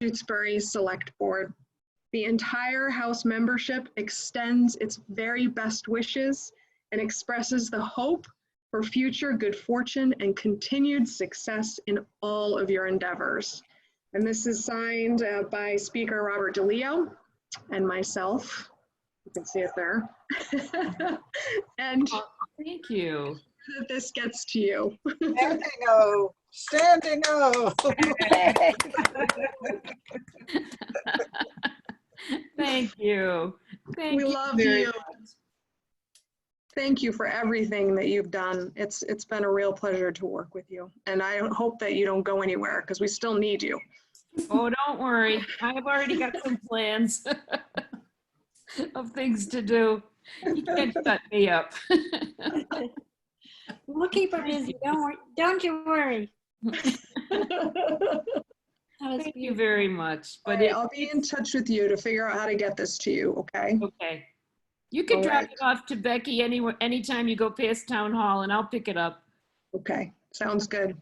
Shutesbury Selectboard. The entire House membership extends its very best wishes and expresses the hope for future good fortune and continued success in all of your endeavors. And this is signed by Speaker Robert DeLeo and myself. You can see it there. And thank you. This gets to you. Standing O, standing O. Thank you. Thank We you love very you. much. Thank you for everything that you've done. It's been a real pleasure to work with you. And I hope that you don't go anywhere because we still need you. Oh, don't worry. I've already got some plans of things to do. You can't shut me up. We'll keep her busy. Don't you worry. Thank you very much. But Right, I'll be in touch with you to figure out how to get this to you, okay? okay. You can All drop right. it off to Becky anytime you go past town hall and I'll pick it up. Okay, sounds good.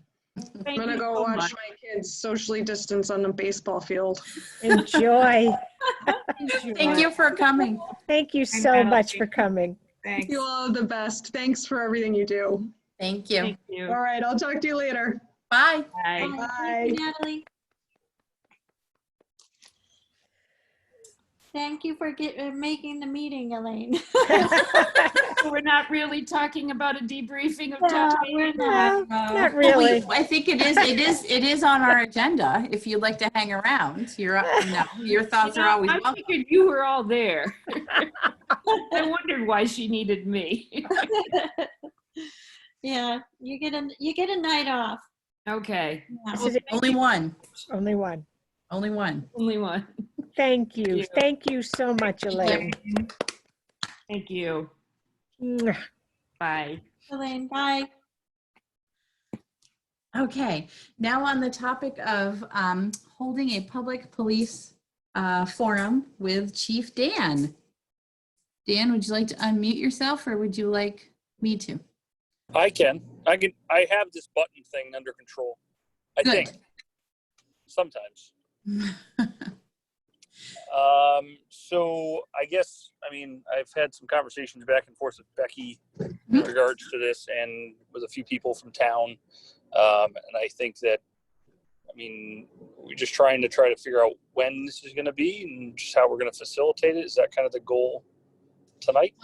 Thank I'm gonna you go so watch much. my kids socially distance on the baseball field. Enjoy. Thank you for coming. Thank you so much for coming. Thanks. You all the best. Thanks for everything you do. Thank you. Thank you. All right, I'll talk to you later. Bye. Bye. Bye. Thank you, Natalie. Thank you for making the meeting, Elaine. We're not really talking about a debriefing of No, town we're meeting. not. Not really. Wait, I think it is on our agenda. If you'd like to hang around, your thoughts are always I welcome. figured you were all there. I wondered why she needed me. Yeah, you get a night off. Okay, Yeah. This is Only one. only one. Only one. only one. Thank you. you. Thank you so much, Elaine. Thank you. Mwah. Bye. Elaine, bye. Okay, now on the topic of holding a public police forum with Chief Dan. Dan, would you like to unmute yourself or would you like me to? I can. I have this button thing under control. I Good. think. Sometimes. So I guess, I've had some conversations back and forth with Becky in regards to this and with a few people from town. And I think that, we're just trying to figure out when this is going to be and just how we're going to facilitate it. Is that kind of the goal tonight?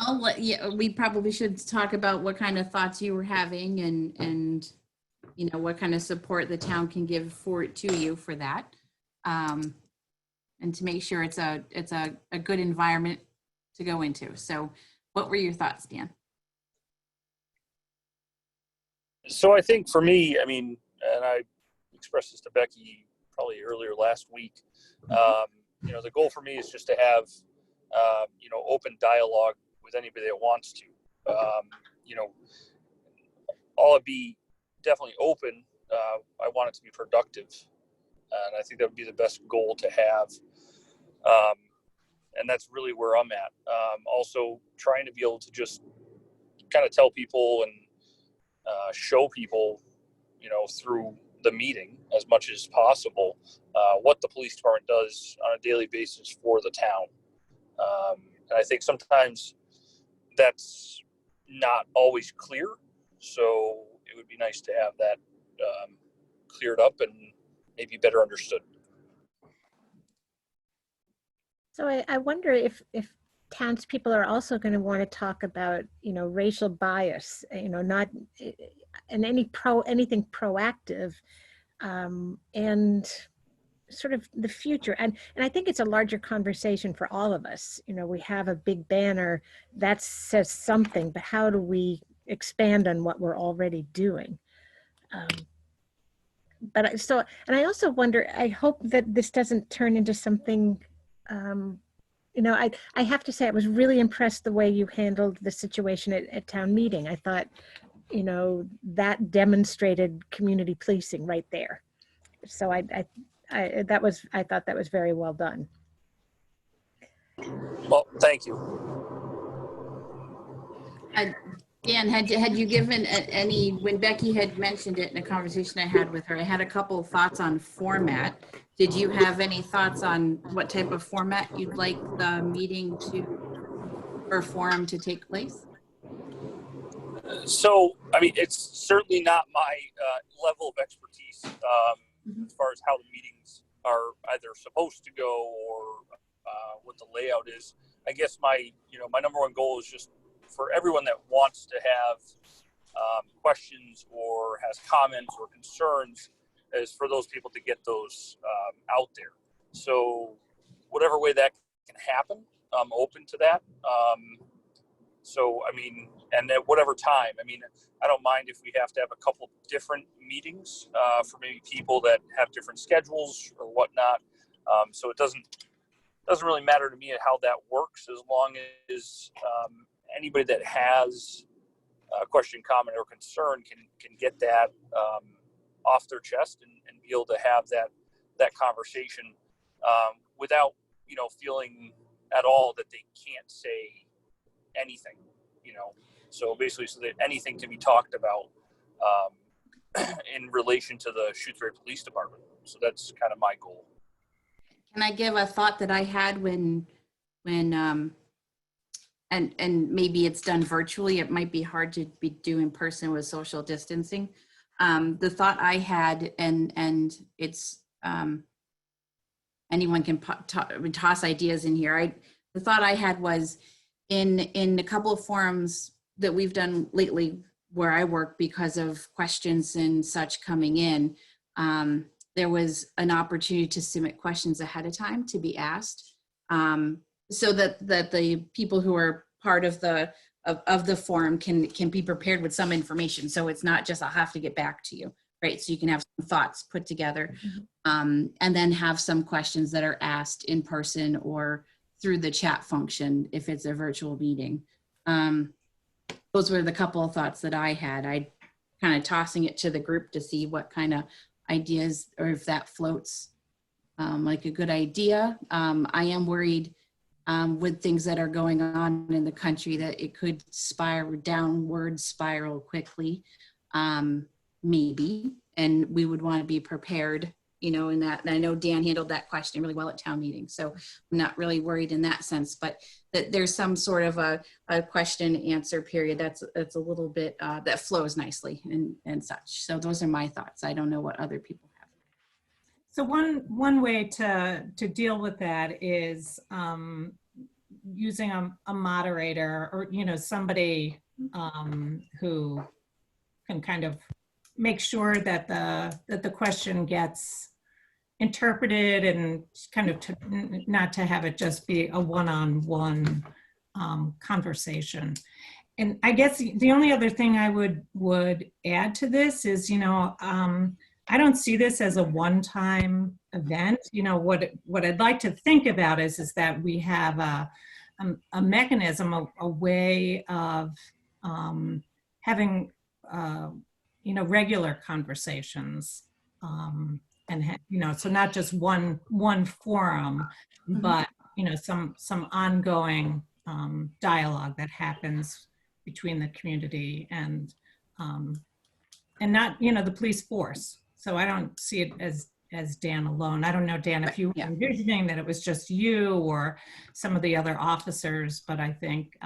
We probably should talk about what kind of thoughts you were having and what kind of support the town can give to you for that. And to make sure it's a good environment to go into. So what were your thoughts, Dan? So I think for me, and I expressed this to Becky probably earlier last week, the goal for me is just to have, open dialogue with anybody that wants to. I'll be definitely open. I want it to be productive. And I think that would be the best goal to have. And that's really where I'm at. Also trying to be able to just kind of tell people and show people, through the meeting as much as possible, what the police department does on a daily basis for the town. And I think sometimes that's not always clear. So it would be nice to have that cleared up and maybe better understood. So I wonder if townspeople are also going to want to talk about, racial bias, not and anything proactive, and sort of the future. And I think it's a larger conversation for all of us. We have a big banner that says something, but how do we expand on what we're already doing? And I also wonder, I hope that this doesn't turn into something, I have to say, I was really impressed the way you handled the situation at town meeting. I thought, that demonstrated community policing right there. So I thought that was very well done. Well, thank you. Dan, had you given any, when Becky had mentioned it in a conversation I had with her, I had a couple of thoughts on format. Did you have any thoughts on what type of format you'd like the meeting to, or forum to take place? So, I mean, it's certainly not my level of expertise as far as how the meetings are either supposed to go or what the layout is. I guess my number one goal is just for everyone that wants to have questions or has comments or concerns, is for those people to get those out there. So, whatever way that can happen, I'm open to that. So, I mean, and at whatever time, I mean, I don't mind if we have to have a couple different meetings for maybe people that have different schedules or whatnot. So it doesn't really matter to me how that works, as long as anybody that has a question, comment, or concern can get that off their chest and be able to have that conversation without feeling at all that they can't say anything, so basically, so that anything can be talked about in relation to the Shutesbury Police Department. So that's kind of my goal. Can I give a thought that I had when and maybe it's done virtually, it might be hard to be do in person with social distancing. The thought I had, and it's anyone can toss ideas in here. The thought I had was, in a couple of forums that we've done lately where I work, because of questions and such coming in, there was an opportunity to submit questions ahead of time to be asked, so that the people who are part of the forum can be prepared with some information. So it's not just, I'll have to get back to you, right? So you can have some thoughts put together, and then have some questions that are asked in person or through the chat function if it's a virtual meeting. Those were the couple of thoughts that I had. I kind of tossing it to the group to see what kind of ideas, or if that floats like a good idea. I am worried with things that are going on in the country that it could downward spiral quickly, maybe, and we would want to be prepared, in that. And I know Dan handled that question really well at town meeting, so I'm not really worried in that sense, but that there's some sort of a question answer period that's a little bit that flows nicely and such. So those are my thoughts. I don't know what other people have. So one way to deal with that is using a moderator, or somebody who can kind of make sure that the question gets interpreted, and kind of not to have it just be a one-on-one conversation. And I guess the only other thing I would add to this is, I don't see this as a one-time event. What I'd like to think about is that we have a mechanism, a way of having regular conversations, and so not just one forum, but some ongoing dialogue that happens between the community and not the police force. So I don't see it as Dan alone. I don't know, Dan, if you were envisioning that it was just you or some of the other officers, but I think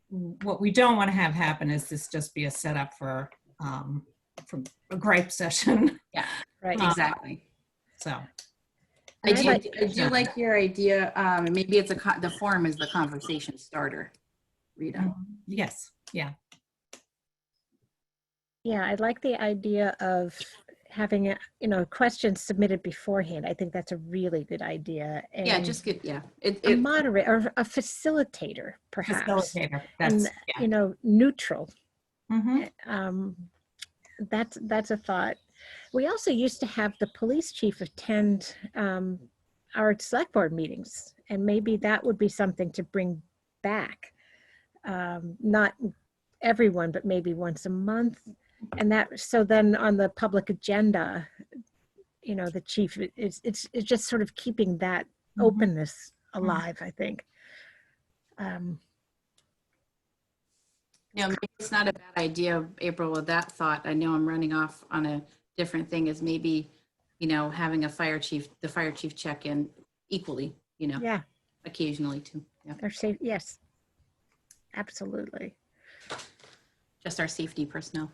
what we don't want to have happen is this just be a setup for a gripe session. Yeah, right, exactly. So I do like your idea. Maybe it's the forum is the conversation starter, Rita. Yes, yeah. Yeah, I like the idea of having questions submitted beforehand. I think that's a really good idea. And yeah, just get a moderator or a facilitator, perhaps. Facilitator. And neutral. Mm-hmm. That's a thought. We also used to have the police chief attend our select board meetings, and maybe that would be something to bring back. Not everyone, but maybe once a month. And so then on the public agenda, the chief, it's just sort of keeping that openness alive, I think. You know, maybe it's not a bad idea, April, with that thought. I know I'm running off on a different thing, is maybe, you know, having the fire chief check in equally, you know, Yeah, occasionally too. Yeah. they're safe. Yes, absolutely. Just our safety personnel.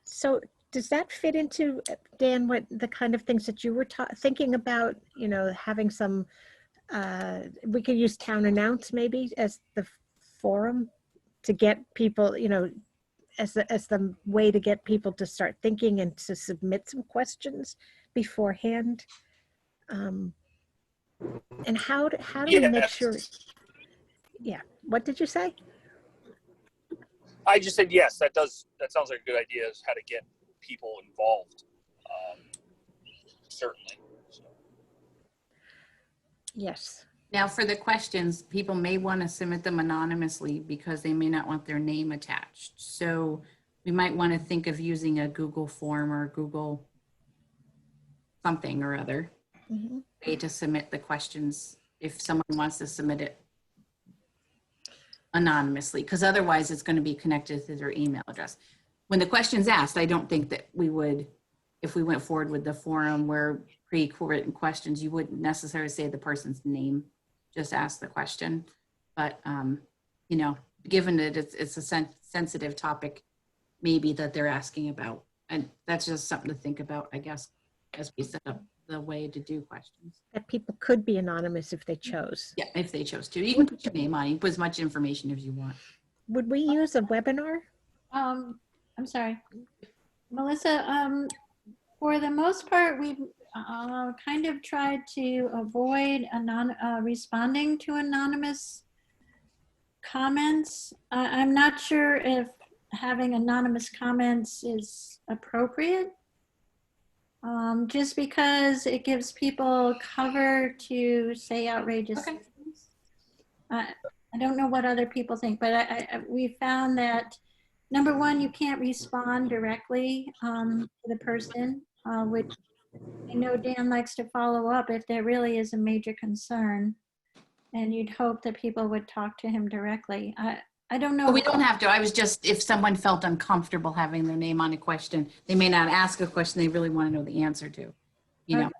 So does that fit into, Dan, what the kind of things that you were thinking about, you know, having some, we could use town announce maybe as the forum to get people, you know, as the way to get people to start thinking and to submit some questions beforehand. And how do we make sure? Yeah. What did you say? I just said yes. That sounds like a good idea. Is how to get people involved. Certainly. So. Yes. Now for the questions, people may want to submit them anonymously because they may not want their name attached. So we might want to think of using a Google form or Google something or other way to submit the questions if someone wants to submit it anonymously, because otherwise it's going to be connected to their email address. When the question's asked, I don't think that we would, if we went forward with the forum where pre-written questions, you wouldn't necessarily say the person's name, just ask the question. But, you know, given that it's a sensitive topic, maybe that they're asking about, and that's just something to think about, I guess, as we set up the way to do questions. That people could be anonymous if they chose. Yeah, if they chose to. You can put your name on it, you can put as much information as you want. Would we use a webinar? I'm sorry, Melissa. For the most part, we've kind of tried to avoid responding to anonymous comments. I'm not sure if having anonymous comments is appropriate. Just because it gives people cover to say outrageous things. I don't know what other people think, but we found that, number one, you can't respond directly to the person, which I know Dan likes to follow up if there really is a major concern. And you'd hope that people would talk to him directly. I don't know. But we don't have to. I was just, if someone felt uncomfortable having their name on a question, they may not ask a question they really want to know the answer to, you know.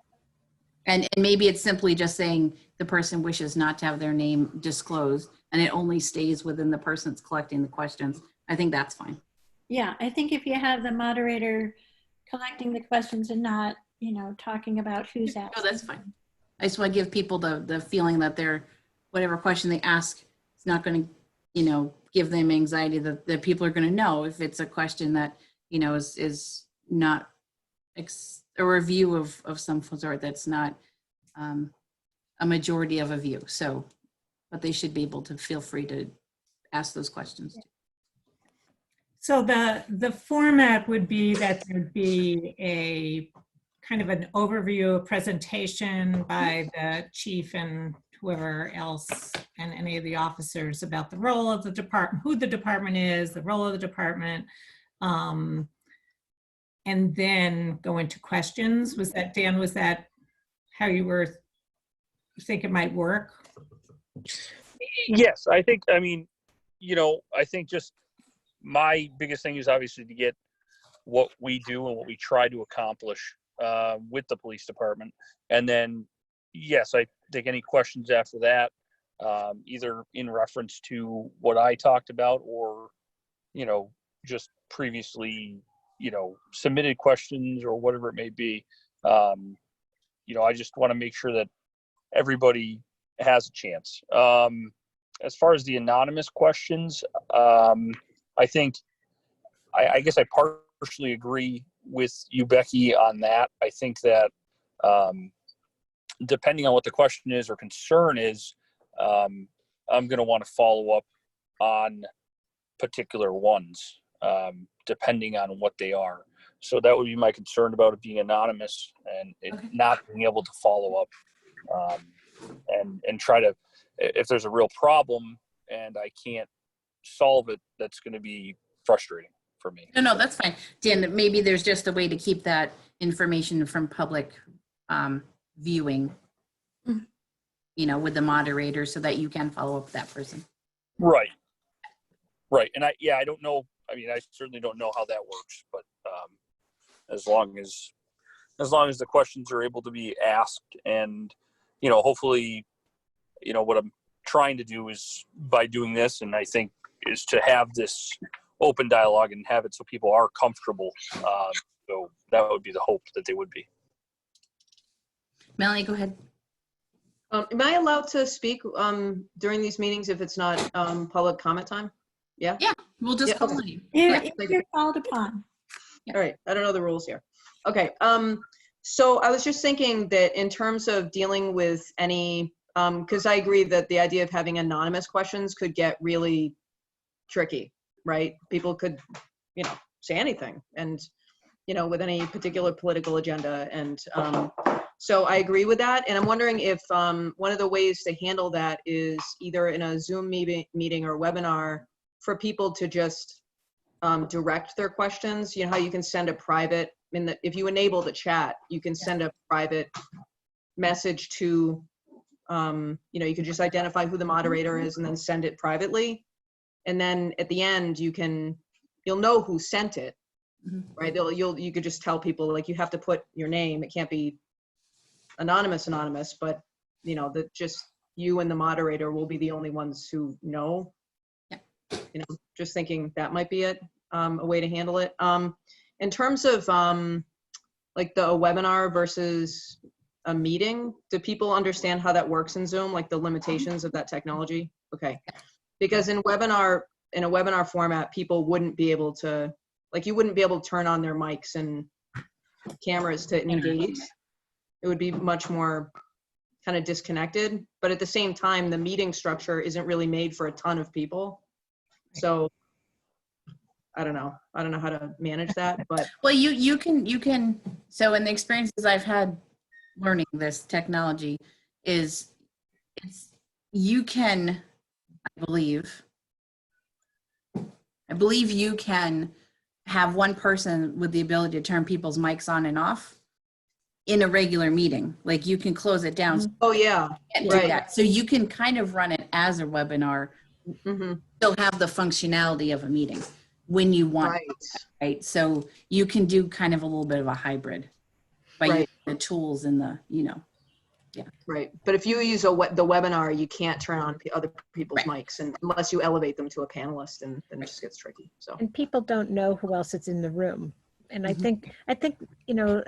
And maybe it's simply just saying the person wishes not to have their name disclosed and it only stays within the person that's collecting the questions. I think that's fine. Yeah, I think if you have the moderator collecting the questions and not, you know, talking about who's asking. Oh, that's fine. I just want to give people the feeling that they're, whatever question they ask, it's not going to, you know, give them anxiety, that people are going to know if it's a question that, you know, is not a review of some sort that's not a majority of a view. So, but they should be able to feel free to ask those questions. So the format would be that there'd be a kind of an overview, a presentation by the chief and whoever else and any of the officers about the role of the department, who the department is, the role of the department, and then go into questions. Was that, Dan, was that how you think it might work? Yes, I think, I mean, you know, I think just my biggest thing is obviously to get what we do and what we try to accomplish with the police department. And then, yes, I think any questions after that, either in reference to what I talked about or, you know, just previously, you know, submitted questions or whatever it may be. You know, I just want to make sure that everybody has a chance. As far as the anonymous questions, I think, I guess I partially agree with you, Becky, on that. I think that depending on what the question is or concern is, I'm going to want to follow up on particular ones, depending on what they are. So that would be my concern about it being anonymous and it not being able to follow up and try to, if there's a real problem and I can't solve it, that's going to be frustrating for me. No, that's fine. Dan, maybe there's just a way to keep that information from public viewing, you know, with the moderator so that you can follow up with that person. Right. Right. And I don't know. I mean, I certainly don't know how that works, but as long as the questions are able to be asked and, hopefully, what I'm trying to do is by doing this, and I think is to have this open dialogue and have it so people are comfortable. So that would be the hope that they would be. Melanie, go ahead. Am I allowed to speak during these meetings if it's not public comment time? Yeah? Yeah, we'll just Yeah, call okay. on you. If you're called upon. All right, I don't know the rules here. Okay, so I was just thinking that in terms of dealing with any, because I agree that the idea of having anonymous questions could get really tricky, right? People could, say anything and, with any particular political agenda. And so I agree with that. And I'm wondering if one of the ways to handle that is either in a Zoom meeting or webinar for people to just direct their questions. You know how you can send a private, if you enable the chat, you can send a private message to, you can just identify who the moderator is and then send it privately. And then at the end, you'll know who sent it, right? You could just tell people, like, you have to put your name. It can't be anonymous, but that just you and the moderator will be the only ones who know. Just thinking that might be it, a way to handle it. In terms of like the webinar versus a meeting, do people understand how that works in Zoom, like the limitations of that technology? Okay, because in a webinar format, people wouldn't be able to, like, you wouldn't be able to turn on their mics and cameras to engage. It would be much more kind of disconnected, but at the same time, the meeting structure isn't really made for a ton of people. So I don't know how to manage that, but. Well, you can, so in the experiences I've had learning this technology you can, I believe you can have one person with the ability to turn people's mics on and off in a regular meeting. Like, you can close it down. Oh yeah, Can't do right. that. So you can kind of run it as a webinar, still have the functionality of a meeting when you want, right? So you can do kind of a little bit of a hybrid by using the tools and the, Right, but if you use the webinar, you can't turn on other people's mics, and unless you elevate them to a panelist, and then it just gets tricky. So. And people don't know who else is in the room. And I think,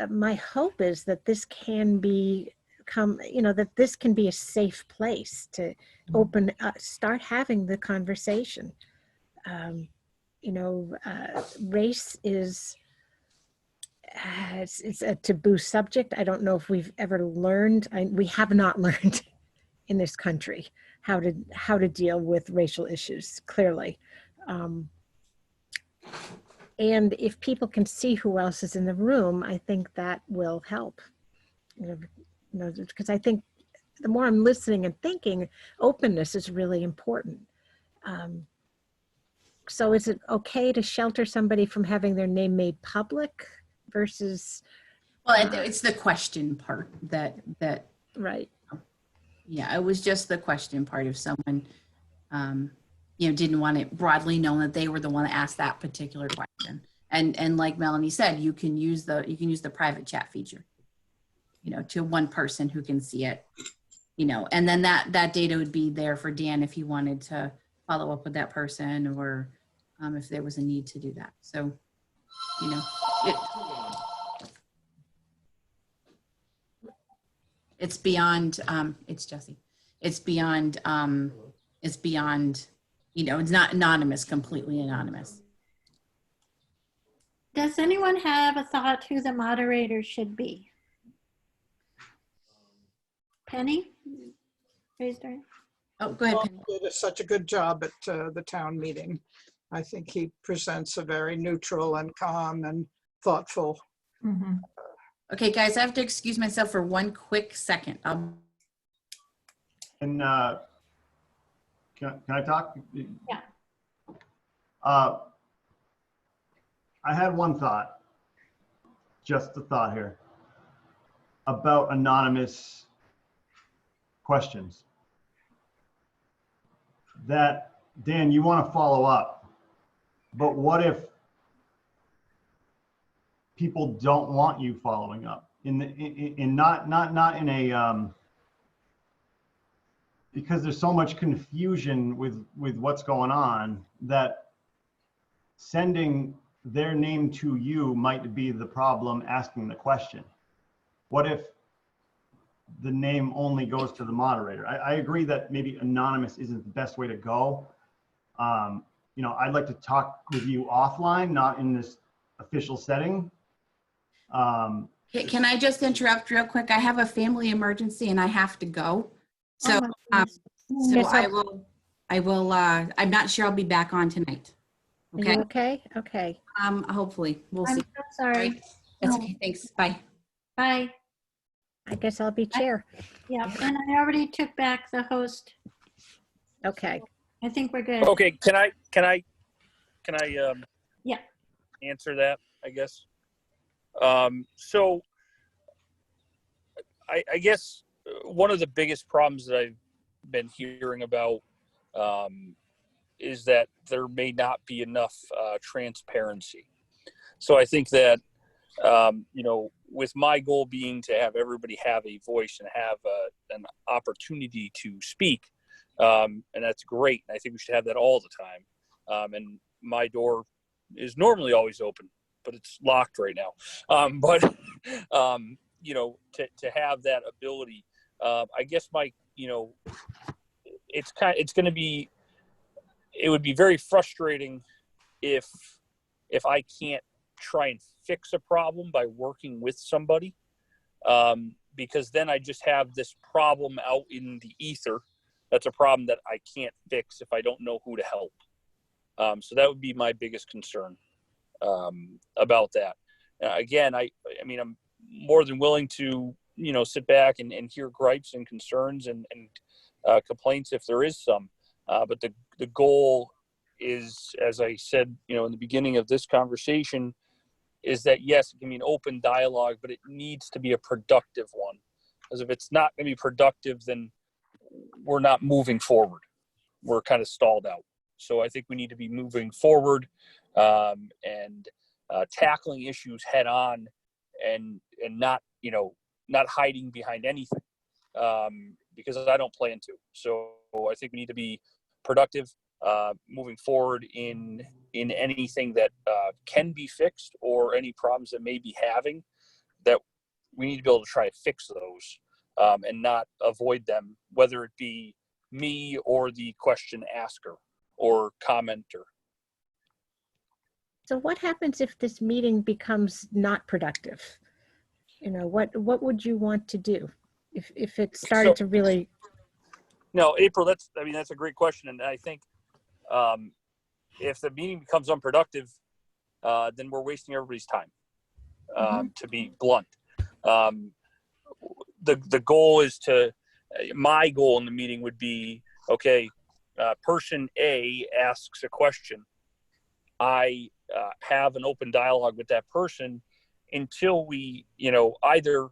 my hope is that this can become, that this can be a safe place to start having the conversation. Race is, it's a taboo subject. I don't know if we've ever learned, we have not learned in this country how to deal with racial issues, clearly. And if people can see who else is in the room, I think that will help. Because I think the more I'm listening and thinking, openness is really important. So is it okay to shelter somebody from having their name made public versus? well, it's the question part that Right. Yeah, it was just the question part. If someone, didn't want it broadly known that they were the one that asked that particular question. And like Melanie said, you can use the private chat feature, to one person who can see it, and then that data would be there for Dan if he wanted to follow up with that person, or if there was a need to do that. So, it's beyond, it's Jesse. It's beyond, it's not anonymous, completely anonymous. Does anyone have a thought who the moderator should be? Penny? Raised her hand. Oh, go ahead, Paul Penny. did such a good job at the town meeting. I think he presents a very neutral and calm and thoughtful. Okay, guys, I have to excuse myself for one quick second. Can I talk? Yeah. I had one thought, just a thought here, about anonymous questions. That Dan, you want to follow up, but what if people don't want you following up not in a, because there's so much confusion with what's going on that sending their name to you might be the problem asking the question. What if the name only goes to the moderator? I agree that maybe anonymous isn't the best way to go. You know, I'd like to talk with you offline, not in this official setting. Can I just interrupt real quick? I have a family emergency and I have to go. So, Oh my goodness. so Yes, I will, I'm not sure I'll be back on tonight. Are Okay. you okay? Okay. Hopefully we'll I'm see. so sorry. That's No. okay. Thanks. Bye. Bye. I guess I'll be chair. Yeah, and I already took back the host. Okay. I think we're good. Okay, can I Yeah. answer that, I guess? So I guess one of the biggest problems that I've been hearing about is that there may not be enough transparency. So I think that, you know, with my goal being to have everybody have a voice and have an opportunity to speak, and that's great. I think we should have that all the time. And my door is normally always open, but it's locked right now. But you know, to have that ability, I guess you know, it would be very frustrating if I can't try and fix a problem by working with somebody, because then I just have this problem out in the ether. That's a problem that I can't fix if I don't know who to help. So that would be my biggest concern about that. Again, I mean, I'm more than willing to, you know, sit back and hear gripes and concerns and complaints if there is some. But the goal is, as I said, you know, in the beginning of this conversation, is that yes, it can be an open dialogue, but it needs to be a productive one. Because if it's not going to be productive, then we're not moving forward. We're kind of stalled out. So I think we need to be moving forward and tackling issues head on, and not, you know, not hiding behind anything, because I don't plan to. So I think we need to be productive, moving forward in anything that can be fixed, or any problems that may be having, that we need to be able to try to fix those, and not avoid them, whether it be me or the question asker or commenter. So what happens if this meeting becomes not productive? You know, what would you want to do if it started to really? No, April, that's a great question. And I think if the meeting becomes unproductive, then we're wasting everybody's time, to be blunt. The goal is my goal in the meeting would be, okay, person A asks a question. I have an open dialogue with that person until we, you know, either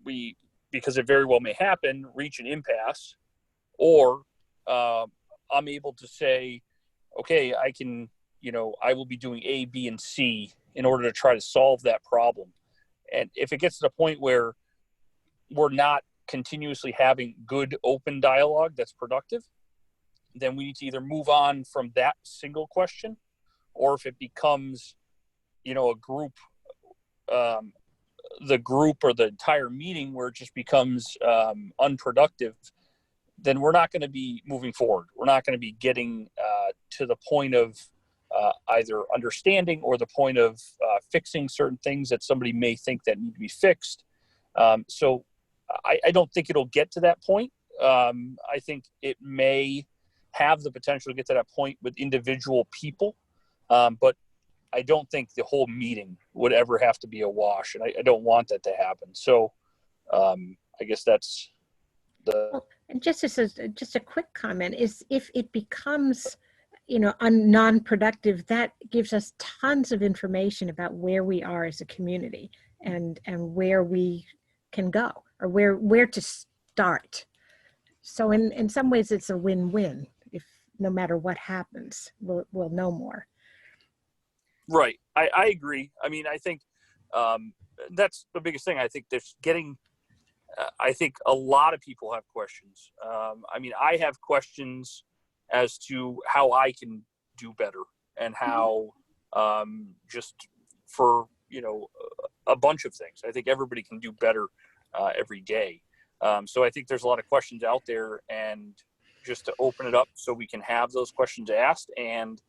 we, because it very well may happen, reach an impasse, or I'm able to say, okay, I can, you know, I will be doing A, B, and C in order to try to solve that problem. And if it gets to the point where we're not continuously having good open dialogue that's productive, then we need to either move on from that single question, or if it becomes, you know, a group, the group or the entire meeting where it just becomes unproductive, then we're not going to be moving forward. We're not going to be getting to the point of either understanding or the point of fixing certain things that somebody may think that need to be fixed. So I don't think it'll get to that point. I think it may have the potential to get to that point with individual people, but I don't think the whole meeting would ever have to be a wash, and I don't want that to happen. So I guess that's the. Well, and just a quick comment is, if it becomes, you know, non-productive, that gives us tons of information about where we are as a community and where we can go, or where to start. So in some ways it's a win-win. If, no matter what happens, we'll know more. Right. I agree. I mean, I think that's the biggest thing. I think there's getting, I think a lot of people have questions. I mean, I have questions as to how I can do better and how just for, you know, a bunch of things. I think everybody can do better every day. So I think there's a lot of questions out there, and just to open it up so we can have those questions asked and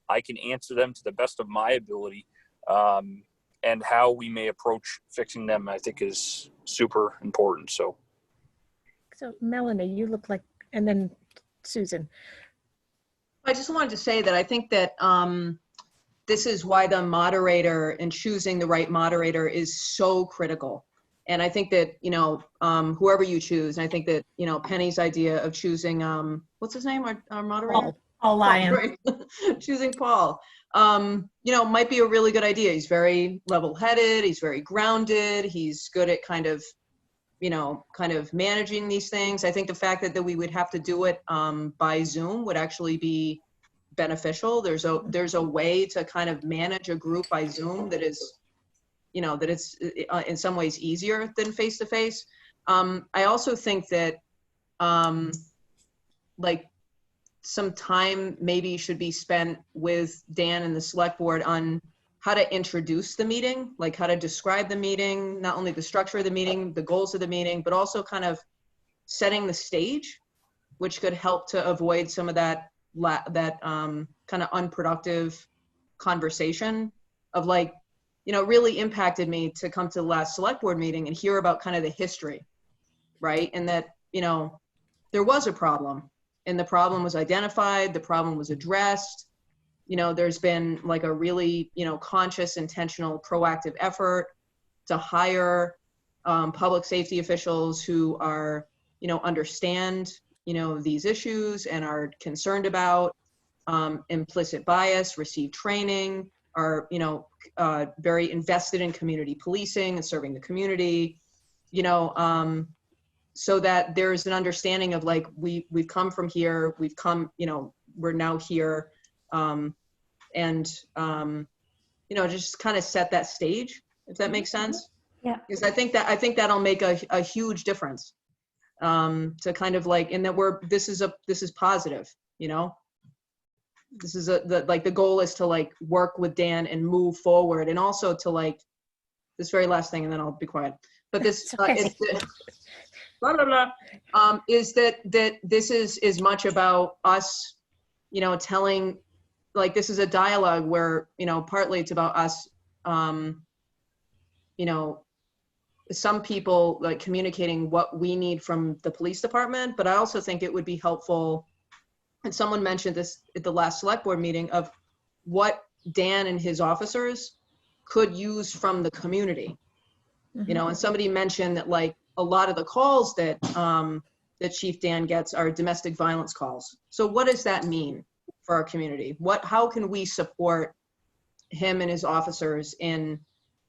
I can answer them to the best of my ability, and how we may approach fixing them, I think is super important. So Melanie, you look like, and then Susan. I just wanted to say that I think that this is why the moderator and choosing the right moderator is so critical. And I think that, you know, whoever you choose, and I think that, you know, Penny's idea of choosing, what's his name, our moderator? Paul Lyon. Right. Choosing Paul, you know, might be a really good idea. He's very level-headed. He's very grounded. He's good at kind of, you know, kind of managing these things. I think the fact that we would have to do it by Zoom would actually be beneficial. There's a way to kind of manage a group by Zoom that is, you know, that it's in some ways easier than face-to-face. I also think that like some time maybe should be spent with Dan and the select board on how to introduce the meeting, like how to describe the meeting, not only the structure of the meeting, the goals of the meeting, but also kind of setting the stage, which could help to avoid some of that kind of unproductive conversation of, like, you know, really impacted me to come to the last select board meeting and hear about kind of the history, right? And that, you know, there was a problem and the problem was identified, the problem was addressed. You know, there's been like a really, you know, conscious, intentional, proactive effort to hire public safety officials who are, you know, understand, you know, these issues and are concerned about implicit bias, receive training, are, you know, very invested in community policing and serving the community, you know, so that there's an understanding of, like, we've come from here, we've come, you know, we're now here, and you know, just kind of set that stage, if that makes sense. Yeah. Because I think that'll make a huge difference, to kind of like, and that this is positive, you know. This is the goal is to, like, work with Dan and move forward, and also to, like, this very last thing, and then I'll be quiet. But this is blah, blah, blah, is that this is as much about us, you know, telling, like, this is a dialogue where, you know, partly it's about us, you know, some people, like, communicating what we need from the police department, but I also think it would be helpful, and someone mentioned this at the last select board meeting, of what Dan and his officers could use from the community. You know, and somebody mentioned that, like, a lot of the calls that that Chief Dan gets are domestic violence calls. So what does that mean for our community? How can we support him and his officers in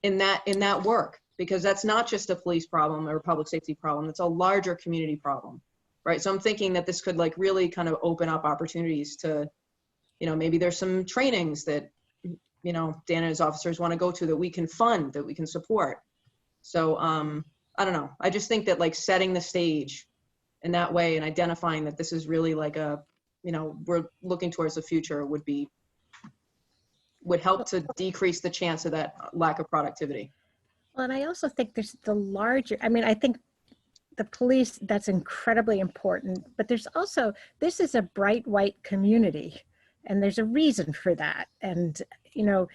that work? Because that's not just a police problem or a public safety problem, it's a larger community problem, right? So I'm thinking that this could, like, really kind of open up opportunities to, you know, maybe there's some trainings that, you know, Dan and his officers want to go to that we can fund, that we can support. So I don't know. I just think that, like, setting the stage in that way and identifying that this is really like a, you know, we're looking towards the future would help to decrease the chance of that lack of productivity. Well, and I also think there's the larger, I mean, I think the police, that's incredibly important, but there's also, this is a bright white community, and there's a reason for that. And, you know,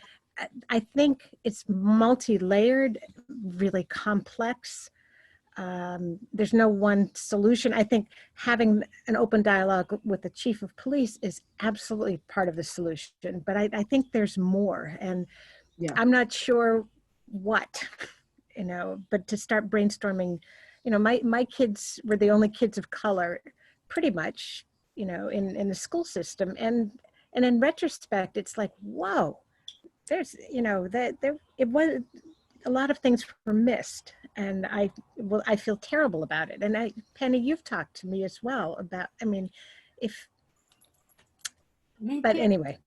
I think it's multi-layered, really complex. There's no one solution. I think having an open dialogue with the chief of police is absolutely part of the solution, but I think there's more, and yeah. I'm not sure what, you know, but to start brainstorming, you know, my kids were the only kids of color pretty much, you know, in the school system. And in retrospect, it's like, whoa, there's, you know, it was, a lot of things were missed, and I feel terrible about it. And Penny, you've talked to me as well about, I mean, if Me But too. anyway,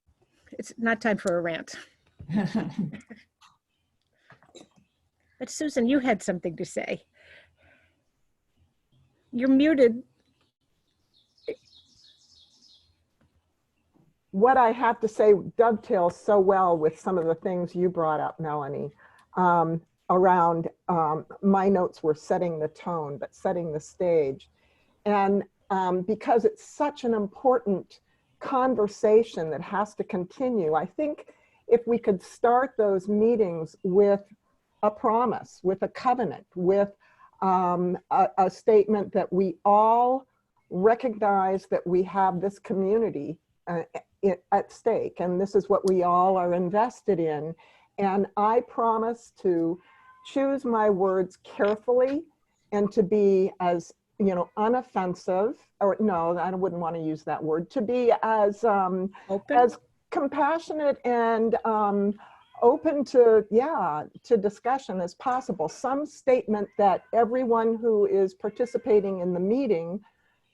it's not time for a rant. But Susan, you had something to say. You're muted. What I have to say dovetails so well with some of the things you brought up, Melanie, around my notes were setting the tone, but setting the stage. And because it's such an important conversation that has to continue, I think if we could start those meetings with a promise, with a covenant, with a statement that we all recognize that we have this community at stake, and this is what we all are invested in. And I promise to choose my words carefully and to be as, you know, unoffensive, or no, I wouldn't want to use that word, to be as compassionate and open to, to discussion as possible. Some statement that everyone who is participating in the meeting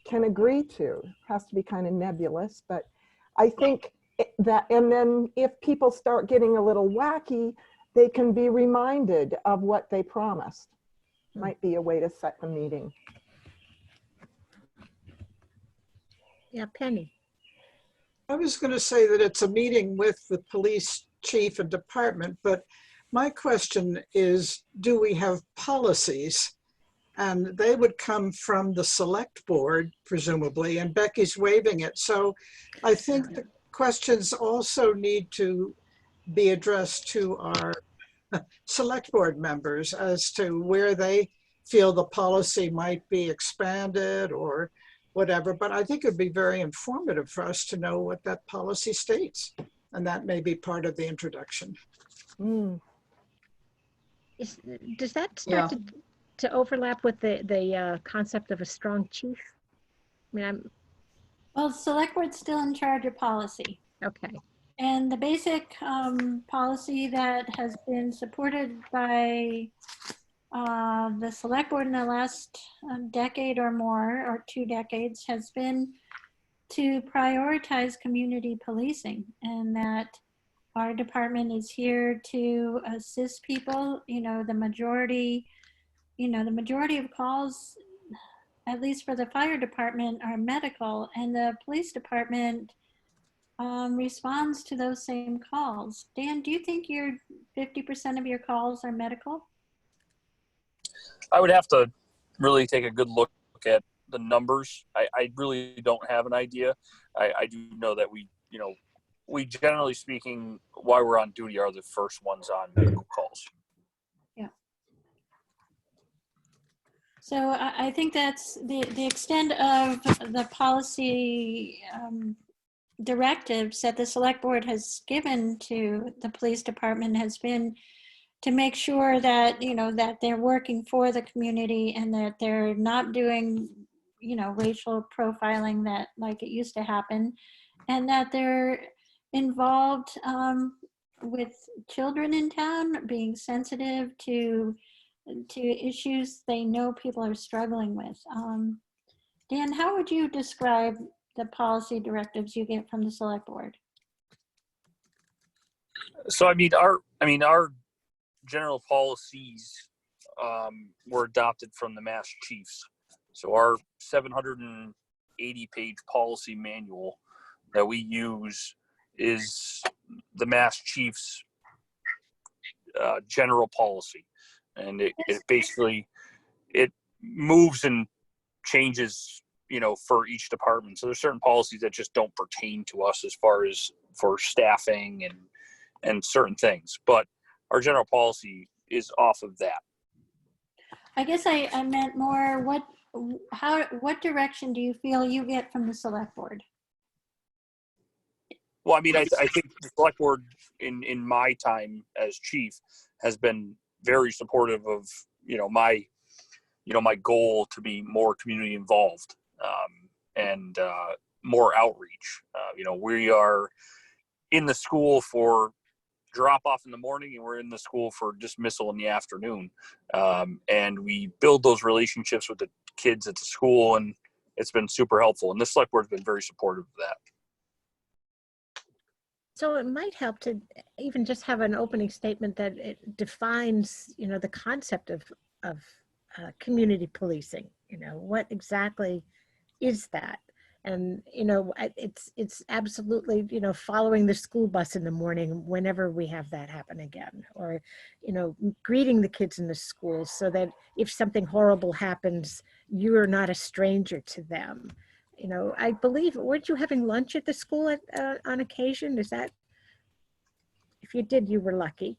can agree to. It has to be kind of nebulous, but I think that, and then if people start getting a little wacky, they can be reminded of what they promised. Might be a way to set the meeting. Yeah, Penny. I was going to say that it's a meeting with the police chief and department, but my question is, do we have policies? And they would come from the select board, presumably, and Becky's waiving it. So I think the questions also need to be addressed to our select board members as to where they feel the policy might be expanded or whatever. But I think it'd be very informative for us to know what that policy states. And that may be part of the introduction. Does that start to overlap with the concept of a strong chief? I mean, Well, select board's still in charge of policy. okay. And the basic policy that has been supported by the select board in the last decade or more, or 2 decades, has been to prioritize community policing, and that our department is here to assist people. You know, the majority of calls, at least for the fire department, are medical, and the police department responds to those same calls. Dan, do you think 50% of your calls are medical? I would have to really take a good look at the numbers. I really don't have an idea. I do know that we generally speaking, while we're on duty, are the first ones on medical calls. Yeah. So I think that's the extent of the policy directives that the select board has given to the police department has been to make sure that, that they're working for the community and that they're not doing, racial profiling that like it used to happen, and that they're involved with children in town, being sensitive to issues they know people are struggling with. Dan, how would you describe the policy directives you get from the select board? So our general policies were adopted from the Mass Chiefs. So our 780-page policy manual that we use is the Mass Chiefs general policy, and it basically it moves and changes, for each department. So there's certain policies that just don't pertain to us as far as for staffing and certain things, but our general policy is off of that. I guess I meant more what direction do you feel you get from the select board? Well, I think the select board in my time as chief has been very supportive of, my goal to be more community involved and more outreach. We are in the school for drop off in the morning and we're in the school for dismissal in the afternoon. And we build those relationships with the kids at the school, and it's been super helpful. And the select board's been very supportive of that. So it might help to even just have an opening statement that it defines, you know, the concept of community policing. You know, what exactly is that? And, you know, it's absolutely, you know, following the school bus in the morning whenever we have that happen again, or, you know, greeting the kids in the school so that if something horrible happens, you are not a stranger to them. You know, I believe, weren't you having lunch at the school on occasion? Is that, if you did, you were lucky.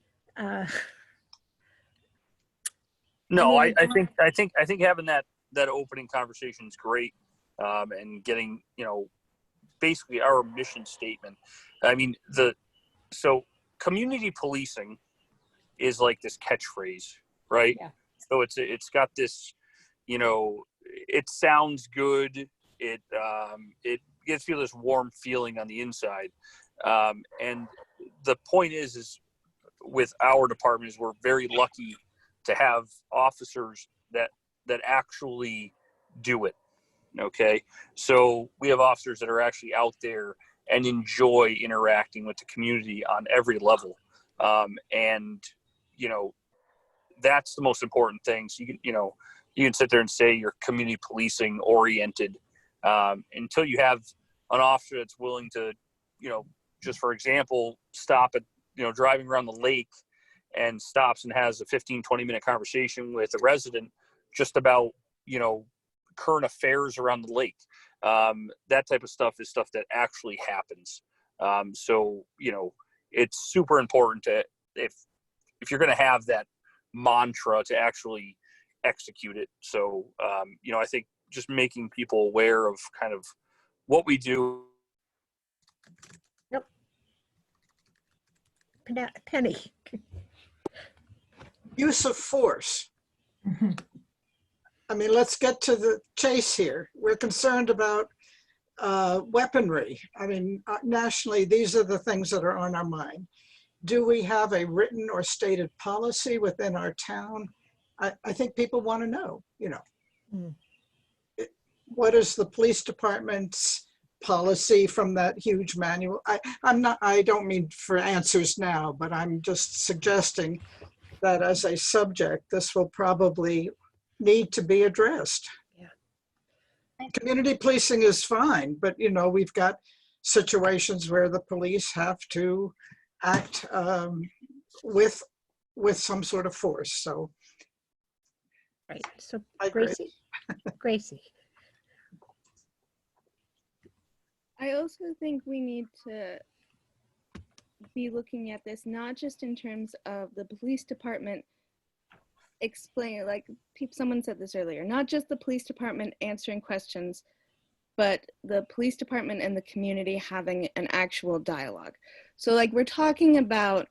No, mean, I think having that opening conversation is great, and getting, you know, basically our mission statement. I mean, so community policing is like this catchphrase, right? Yeah. So it's got this, you know, it sounds good. It gives you this warm feeling on the inside, and the point is with our department is we're very lucky to have officers that actually do it. Okay, so we have officers that are actually out there and enjoy interacting with the community on every level, and you know, that's the most important thing. So you can sit there and say you're community policing oriented, until you have an officer that's willing to, you know, just for example, stop at, you know, driving around the lake and stops and has a 15-20 minute conversation with a resident just about, you know, current affairs around the lake. That type of stuff is stuff that actually happens. So, you know, it's super important to, if you're going to have that mantra, to actually execute it. So, you know, I think just making people aware of kind of what we do. Yep. Penny. Use of force. I mean, let's get to the chase here. We're concerned about weaponry. I mean, nationally, these are the things that are on our mind. Do we have a written or stated policy within our town? I think people want to know, you know, what is the police department's policy from that huge manual? I don't mean for answers now, but I'm just suggesting that as a subject, this will probably need to be addressed. Yeah. Community policing is fine, but you know, we've got situations where the police have to act with some sort of force. So, Right. So I agree. Gracie. I also think we need to be looking at this not just in terms of the police department explain, like someone said this earlier, not just the police department answering questions, but the police department and the community having an actual dialogue. So like we're talking about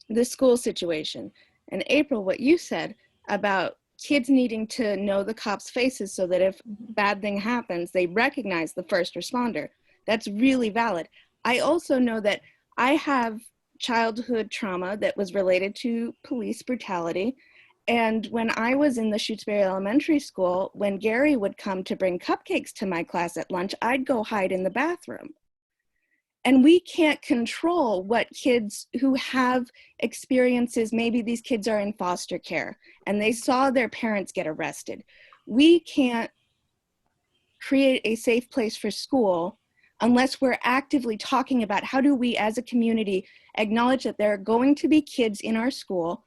the school situation, and April, what you said about kids needing to know the cops' faces so that if bad thing happens, they recognize the first responder. That's really valid. I also know that I have childhood trauma that was related to police brutality. And when I was in the Shutesbury Elementary School, when Gary would come to bring cupcakes to my class at lunch, I'd go hide in the bathroom. And we can't control what kids who have experiences, maybe these kids are in foster care and they saw their parents get arrested. We can't create a safe place for school unless we're actively talking about how do we as a community acknowledge that there are going to be kids in our school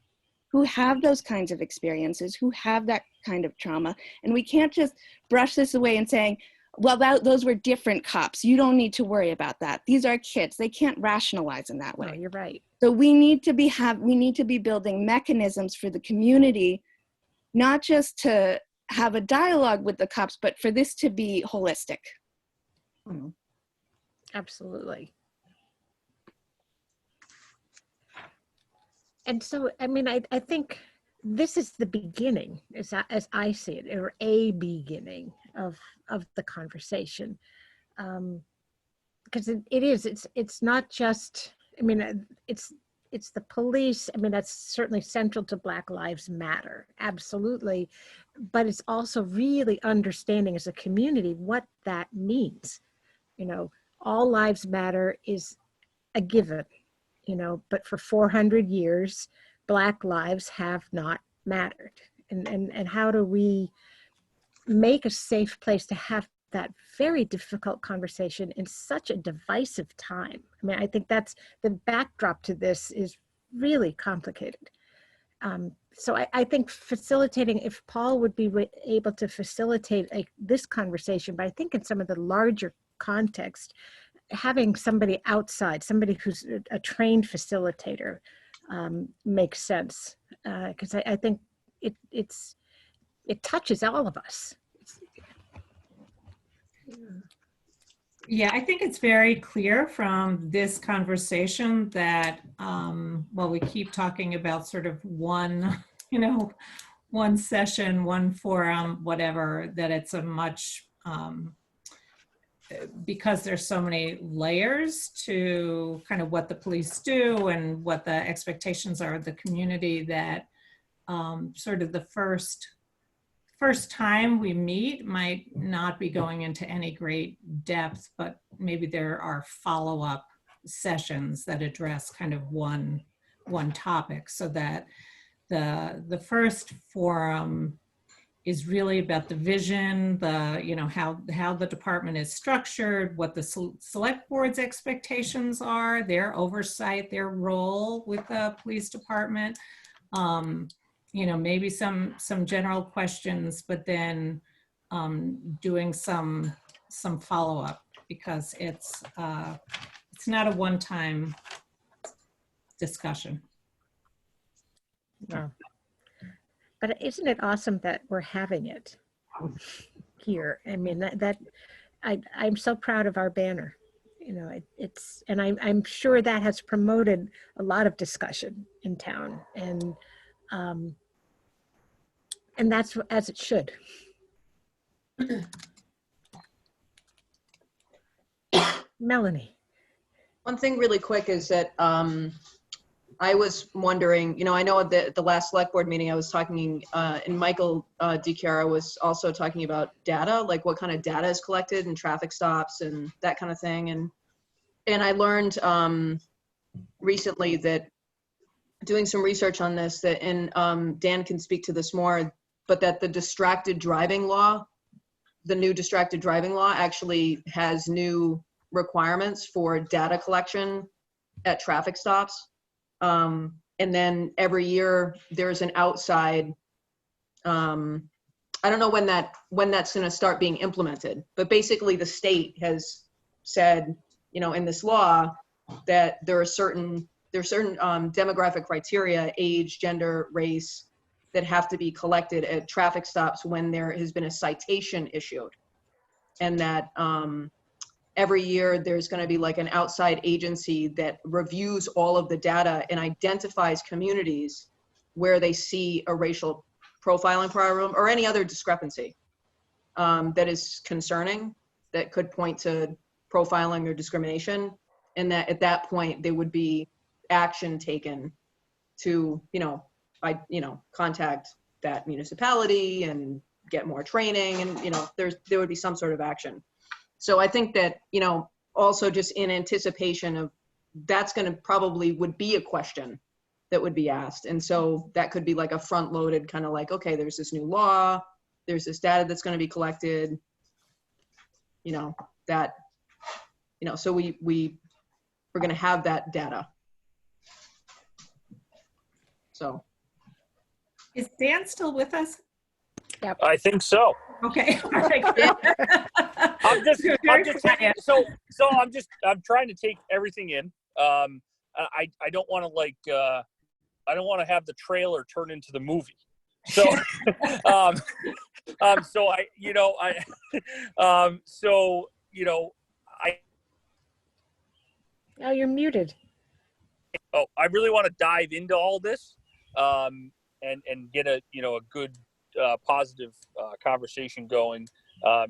who have those kinds of experiences, who have that kind of trauma. And we can't just brush this away and saying, well, those were different cops. You don't need to worry about that. These are kids. They can't rationalize in that way. No, you're right. So we need to be building mechanisms for the community, not just to have a dialogue with the cops, but for this to be holistic. Absolutely. And so, I mean, I think this is the beginning, as I see it, or a beginning of the conversation, because it's not just, I mean, it's the police. I mean, that's certainly central to Black Lives Matter, absolutely, but it's also really understanding as a community what that means. You know, all lives matter is a given, you know, but for 400 years, Black lives have not mattered. And how do we make a safe place to have that very difficult conversation in such a divisive time? I mean, I think that's the backdrop to this is really complicated. So I think facilitating, if Paul would be able to facilitate this conversation, but I think in some of the larger context, having somebody outside, somebody who's a trained facilitator makes sense. Because I think it touches all of us. Yeah, I think it's very clear from this conversation that, well, we keep talking about sort of one, you know, one session, one forum, whatever, that it's a much, because there's so many layers to kind of what the police do and what the expectations are of the community, that sort of the first time we meet might not be going into any great depth, but maybe there are follow-up sessions that address kind of one topic, so that the first forum is really about the vision, you know, how the department is structured, what the select board's expectations are, their oversight, their role with the police department. You know, maybe some general questions, but then doing some follow-up, because it's not a one-time discussion. No. But isn't it awesome that we're having it here? I mean, I'm so proud of our banner. You know, and I'm sure that has promoted a lot of discussion in town, and that's as it should. Melanie. One thing really quick is that I was wondering, you know, I know at the last select board meeting I was talking, and Michael DiChiara was also talking about data, like what kind of data is collected and traffic stops and that kind of thing. And I learned recently that, doing some research on this, that, and Dan can speak to this more, but that the distracted driving law, the new distracted driving law actually has new requirements for data collection at traffic stops. And then every year there's an outside, I don't know when that's going to start being implemented, but basically the state has said, you know, in this law that there are certain demographic criteria, age, gender, race, that have to be collected at traffic stops when there has been a citation issued. And that every year there's going to be like an outside agency that reviews all of the data and identifies communities where they see a racial profiling problem or any other discrepancy that is concerning, that could point to profiling or discrimination. And that at that point there would be action taken to, contact that municipality and get more training, and, there would be some sort of action. So I think that, also just in anticipation of, that's going to probably would be a question that would be asked. And so that could be like a front loaded kind of like, okay, there's this new law, there's this data that's going to be collected, so we're going to have that data. So. Is Dan still with us? Yep. I think so. Okay. All right. I'm trying to take everything in. I don't want to I don't want to have the trailer turn into the movie. So, Oh, you're muted. I really want to dive into all this, and get a good positive conversation going,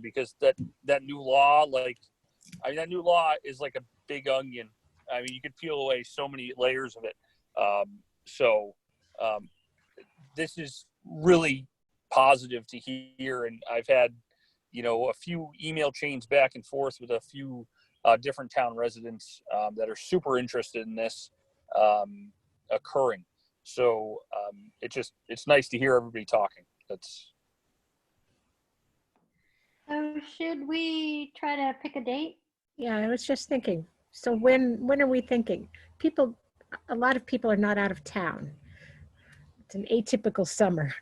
because that new law, that new law is like a big onion. I mean, you could peel away so many layers of it. This is really positive to hear, and I've had a few email chains back and forth with a few different town residents that are super interested in this occurring. So it's nice to hear everybody talking. That's. So should we try to pick a date? Yeah, I was just thinking. So when are we thinking? People, a lot of people are not out of town. It's an atypical summer.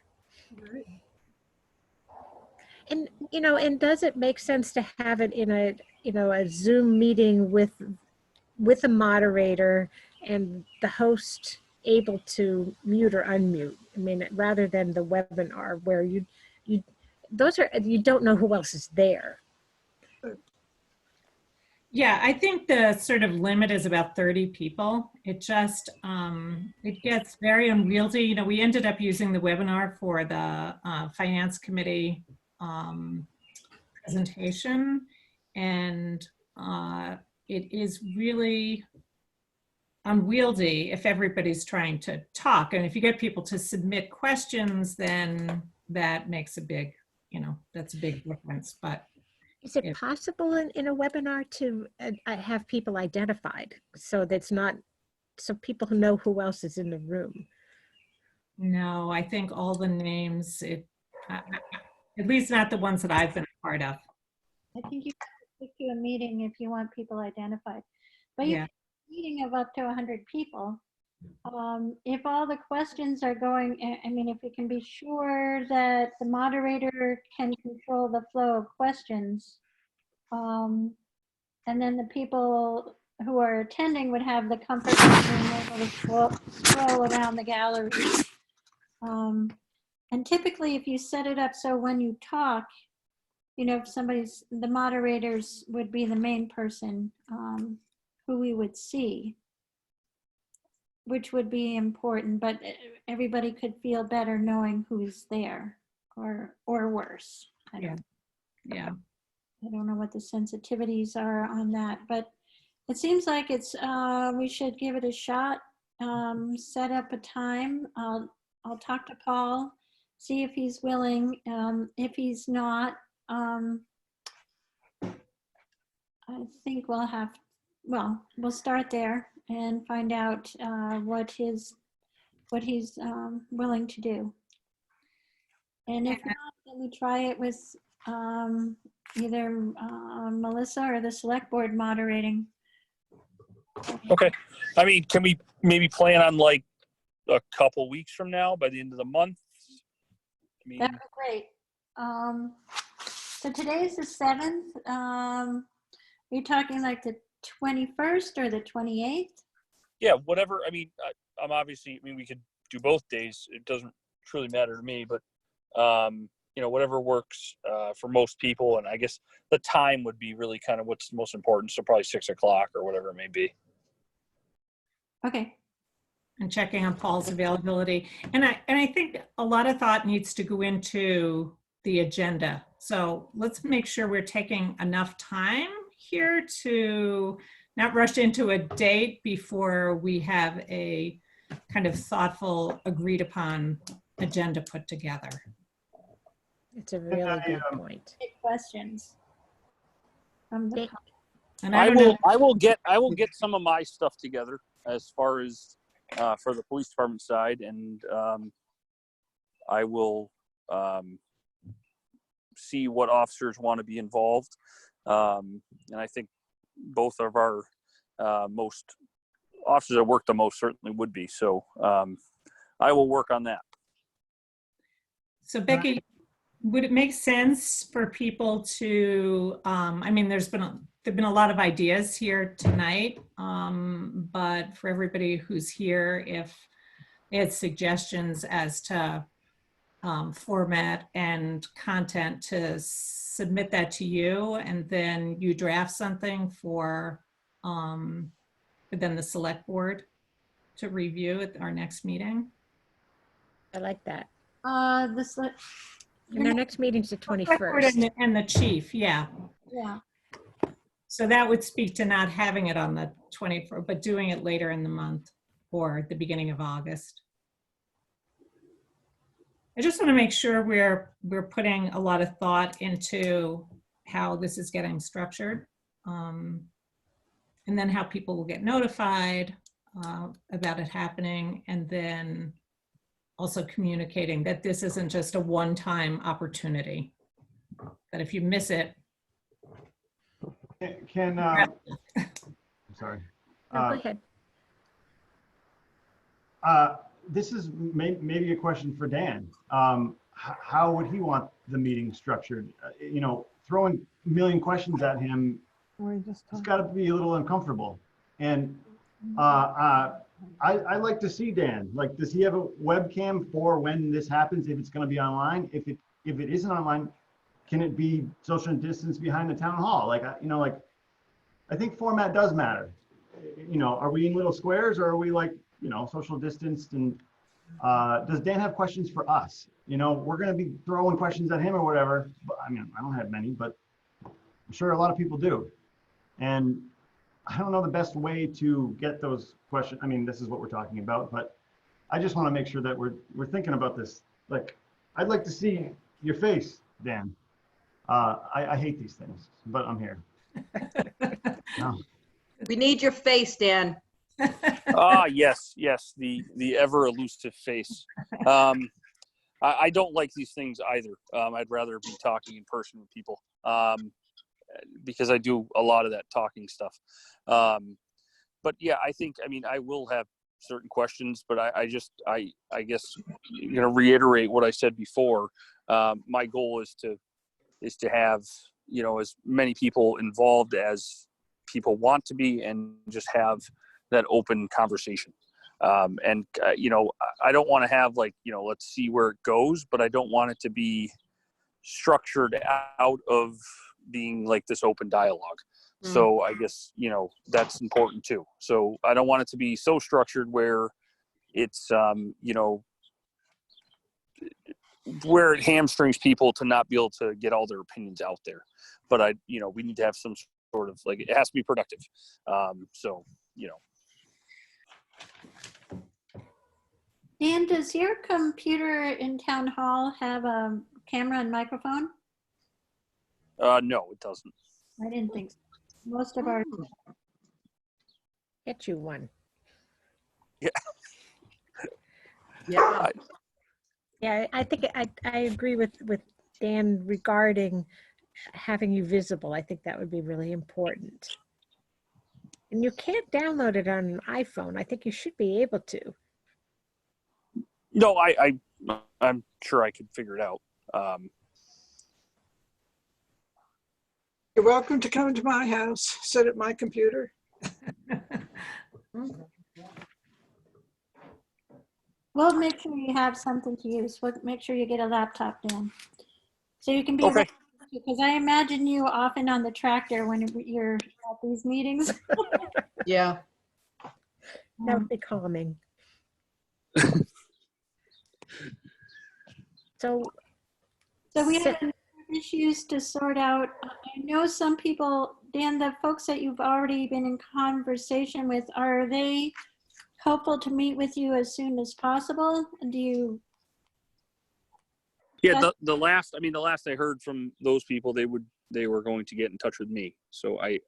And, and does it make sense to have it in a Zoom meeting with a moderator and the host able to mute or unmute? I mean, rather than the webinar where you don't know who else is there. Yeah, I think the sort of limit is about 30 people. It just, it gets very unwieldy. We ended up using the webinar for the Finance Committee presentation, and it is really unwieldy if everybody's trying to talk. And if you get people to submit questions, then that makes a big, that's a big difference. But is it possible in a webinar to have people identified so that's not, so people who know who else is in the room? No, I think all the names, at least not the ones that I've been a part of. I think you can stick to a meeting if you want people identified. But Yeah. Meeting of up to 100 people, if all the questions are going, I mean, if we can be sure that the moderator can control the flow of questions, and then the people who are attending would have the comfort of being able to scroll around the gallery. And typically, if you set it up so when you talk, if the moderators would be the main person who we would see, which would be important, but everybody could feel better knowing who's there, or worse. I don't know what the sensitivities are on that, but it seems like we should give it a shot. Set up a time. I'll talk to Paul, see if he's willing. If he's not, I think we'll start there and find out what he's willing to do. And if not, then we try it with either Melissa or the select board moderating. Okay. I mean, can we maybe plan on like a couple weeks from now, by the end of the month? I mean, That'd be great. So today's the 7th. Are you talking like the 21st or the 28th? yeah, whatever. I mean, we could do both days. It doesn't truly matter to me, but whatever works for most people. And I guess the time would be really kind of what's most important. So probably 6 o'clock or whatever it may be. Okay. And checking on Paul's availability. And I think a lot of thought needs to go into the agenda. So let's make sure we're taking enough time here to not rush into a date before we have a kind of thoughtful, agreed upon agenda put together. It's a really good point. Questions. And I will get some of my stuff together as far as for the police department side, and I will see what officers want to be involved. And I think both of our most officers that work the most certainly would be. So I will work on that. So Becky, would it make sense for people to, there've been a lot of ideas here tonight, but for everybody who's here, if they had suggestions as to format and content, to submit that to you, and then you draft something for then the select board to review at our next meeting. I like that. And our next meeting's the 21st. And the chief, yeah. Yeah. So that would speak to not having it on the 24th, but doing it later in the month or the beginning of August. I just want to make sure we're putting a lot of thought into how this is getting structured. and then how people will get notified about it happening, and then also communicating that this isn't just a one-time opportunity, that if you miss it. I'm sorry. No, go ahead. This is maybe a question for Dan. How would he want the meeting structured? You know, throwing a million questions at him, it's got to be a little uncomfortable. And I like to see Dan. Like, does he have a webcam for when this happens? If it's going to be online, if it isn't online, can it be social distance behind the town hall? Like, you know, like, I think format does matter. You know, are we in little squares, or are we like, you know, social distanced? And does Dan have questions for us? You know, we're going to be throwing questions at him or whatever. But I mean, I don't have many, but I'm sure a lot of people do. And I don't know the best way to get those questions. I mean, this is what we're talking about, but I just want to make sure that we're thinking about this. Like, I'd like to see your face, Dan. I hate these things, but I'm here. No. We need your face, Dan. Yes, the ever elusive face. I don't like these things either. I'd rather be talking in person with people, because I do a lot of that talking stuff. But yeah, I mean, I will have certain questions, but I guess I'm gonna reiterate what I said before. My goal is to have, you know, as many people involved as people want to be, and just have that open conversation. You know, I don't want to have, like, you know, let's see where it goes, but I don't want it to be structured out of being like this open dialogue. So I guess, you know, that's important too. So I don't want it to be so structured where it's, you know, where it hamstrings people to not be able to get all their opinions out there. But you know, we need to have some sort of, like, it has to be productive. So, you know. Dan, does your computer in town hall have a camera and microphone? No, it doesn't. I didn't think so. Most of our. Get you one. Yeah. Yeah. Yeah, I think I agree with Dan regarding having you visible. I think that would be really important. And you can't download it on an iPhone. I think you should be able to. No, I'm sure I could figure it out. You're welcome to come to my house, sit at my computer. We'll make sure you have something to use. We'll make sure you get a laptop, Dan, so you can be. Okay. Because I imagine you often on the tractor when you're at these meetings. Yeah. That would be calming. So we have issues to sort out. I know some people, Dan, the folks that you've already been in conversation with, are they hopeful to meet with you as soon as possible? Do you? Yeah, the last I heard from those people, they were going to get in touch with me. So I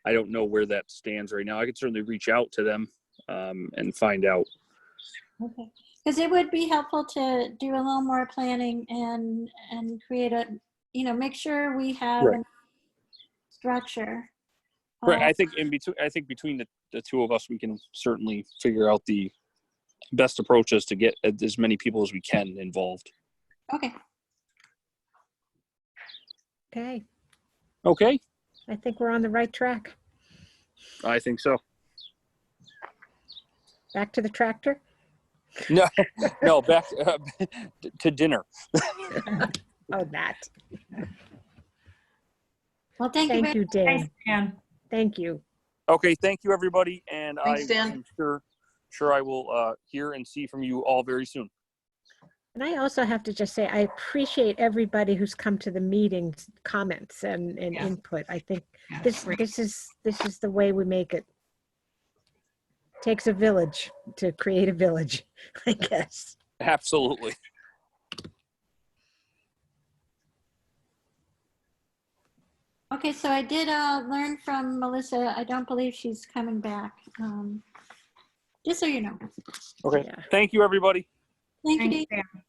don't know where that stands right now. I could certainly reach out to them and find out. Okay, because it would be helpful to do a little more planning and create a, you know, make sure we have Right. a structure. Right. I think between the two of us, we can certainly figure out the best approaches to get as many people as we can involved. Okay. okay, Okay. I think we're on the right track. I think so. Back to the tractor. No, back to dinner. Oh, that. Well, thank you. Thank you, Dan. Thanks, Dan. Thank you. Okay. Thank you, everybody. And Thanks, Dan. I'm sure I will hear and see from you all very soon. And I also have to just say, I appreciate everybody who's come to the meetings, comments and Yeah. input. I think Yeah, this great. is the way we make it. Takes a village to create a village, I guess. Absolutely. Okay, so I did learn from Melissa. I don't believe she's coming back. Just so you know. Okay. Yeah. Thank you, everybody. Thank you, Thanks, Dave. Sam.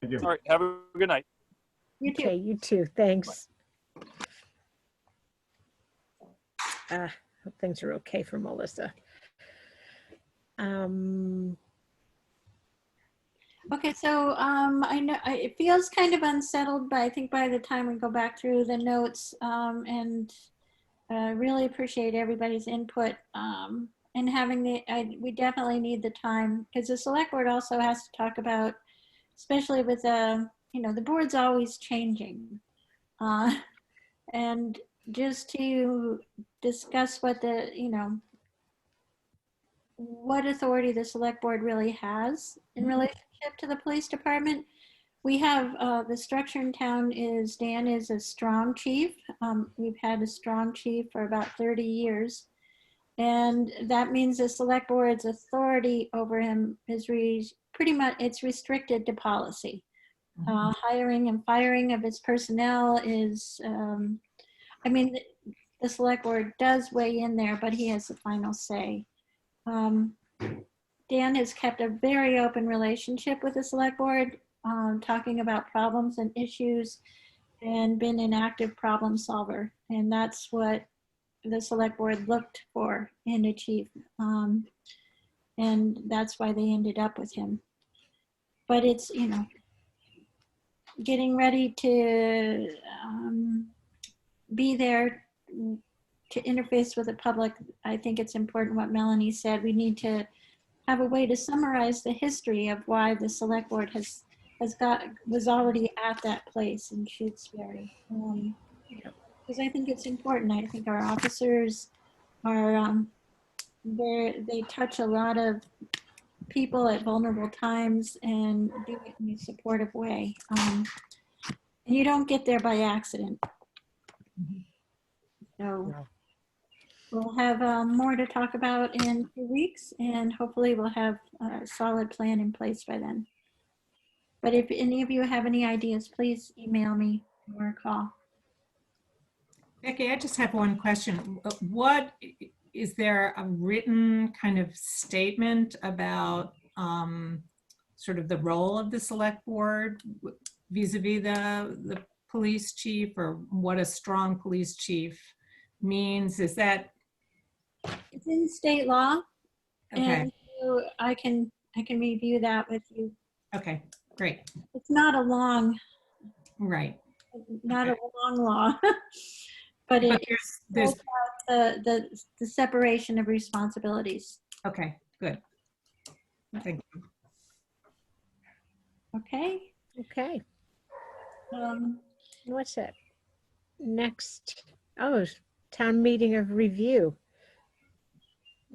Thank you. All right. Have a good night. You too. Okay, you too. Thanks. Hope things are okay for Melissa. Okay, so I know it feels kind of unsettled, but I think by the time we go back through the notes and really appreciate everybody's input and having we definitely need the time because the select board also has to talk about, especially with the board's always changing, and just to discuss what what authority the select board really has in relationship to the police department. We have the structure in town is Dan is a strong chief. We've had a strong chief for about 30 years. And that means the select board's authority over him is pretty much, it's restricted to policy. Hiring and firing of his personnel is, I mean, the select board does weigh in there, but he has the final say. Dan has kept a very open relationship with the select board, talking about problems and issues and been an active problem solver. And that's what the select board looked for in a chief. And that's why they ended up with him. But it's, getting ready to be there to interface with the public. I think it's important what Melanie said. We need to have a way to summarize the history of why the select board was already at that place in Shutesbury. Because I think it's important. I think our officers are, they touch a lot of people at vulnerable times and do it in a supportive way. And you don't get there by accident. So we'll have more to talk about in 2 weeks, and hopefully we'll have a solid plan in place by then. But if any of you have any ideas, please email me or call. Becky, I just have one question. Is there a written kind of statement about sort of the role of the select board vis-a-vis the police chief, or what a strong police chief means? Is that? It's in state law. Okay. And so I can review that with you. Okay, great. It's not a long, Right. not Okay. a long law, but But it there's the separation of responsibilities. okay, good. Thank you. Okay. Okay. What's that? Next. Oh, town meeting of review.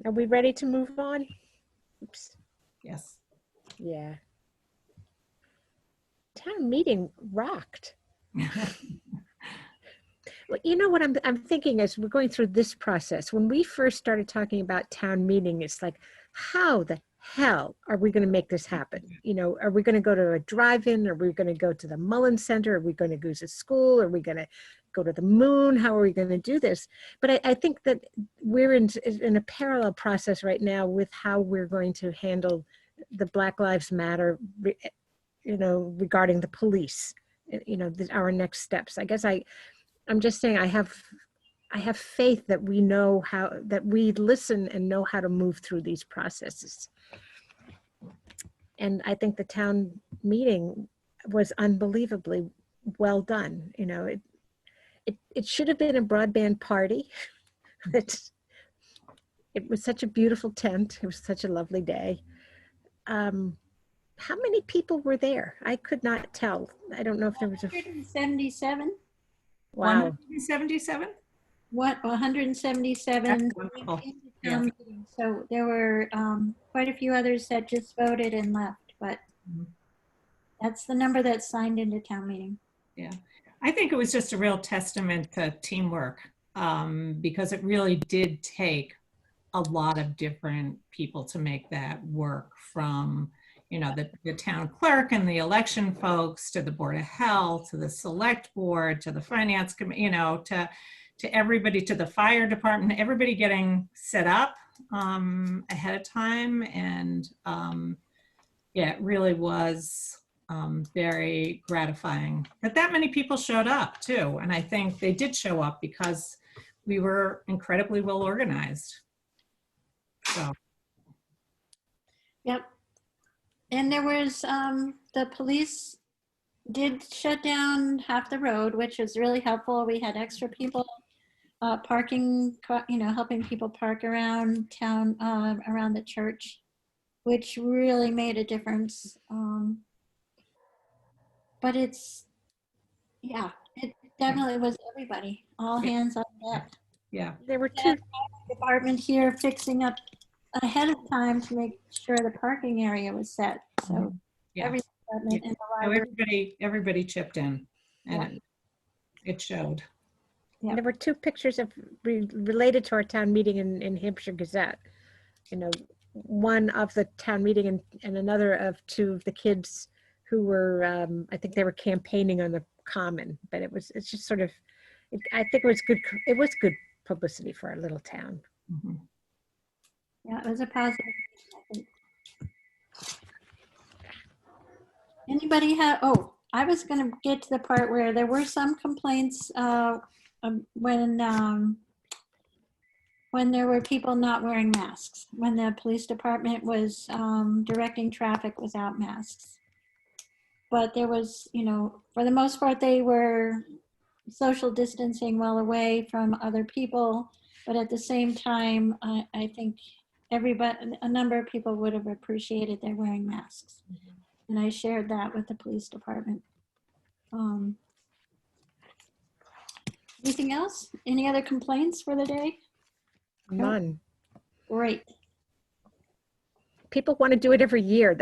Are we ready to move on? Oops. Yes. Yeah. Town meeting rocked. Well, you know what I'm thinking as we're going through this process, when we first started talking about town meeting, it's like, how the hell are we going to make this happen? Are we going to go to a drive-in? Are we going to go to the Mullen Center? Are we going to go to school? Are we going to go to the moon? How are we going to do this? But I think that we're in a parallel process right now with how we're going to handle the Black Lives Matter, regarding the police, our next steps. I guess I'm just saying I have faith that we know that we listen and know how to move through these processes. And I think the town meeting was unbelievably well done. It should have been a broadband party. It was such a beautiful tent. It was such a lovely day. How many people were there? I could not tell. I don't know if there was 177. Wow. 177? What, 177. That's wonderful. Yeah. So there were quite a few others that just voted and left, but that's the number that's signed into town meeting. Yeah, I think it was just a real testament to teamwork, because it really did take a lot of different people to make that work, from the town clerk and the election folks, to the Board of Health, to the Select Board, to the Finance Committee, to everybody, to the fire department, everybody getting set up ahead of time. And yeah, it really was very gratifying that many people showed up too. And I think they did show up because we were incredibly well organized. So. Yep. And there was, the police did shut down half the road, which was really helpful. We had extra people parking, helping people park around town, around the church, which really made a difference. But it's, yeah, it definitely was everybody, all hands on deck. Yeah. There were two. Department here fixing up ahead of time to make sure the parking area was set. So Yeah. every department in the So library. everybody chipped in, and it showed. Yeah. There were two pictures of related to our town meeting in Hampshire Gazette. One of the town meeting and another of two of the kids who were, I think they were campaigning on the common. But it's just sort of, I think it was good. It was good publicity for our little town. Mm-hmm. Yeah, it was a positive, I think. Anybody have, I was gonna get to the part where there were some complaints when there were people not wearing masks, when the police department was directing traffic without masks. But there was, for the most part, they were social distancing well away from other people. But at the same time, I think a number of people would have appreciated their wearing masks. And I shared that with the police department. Anything else? Any other complaints for the day? None. Great. People want to do it every year.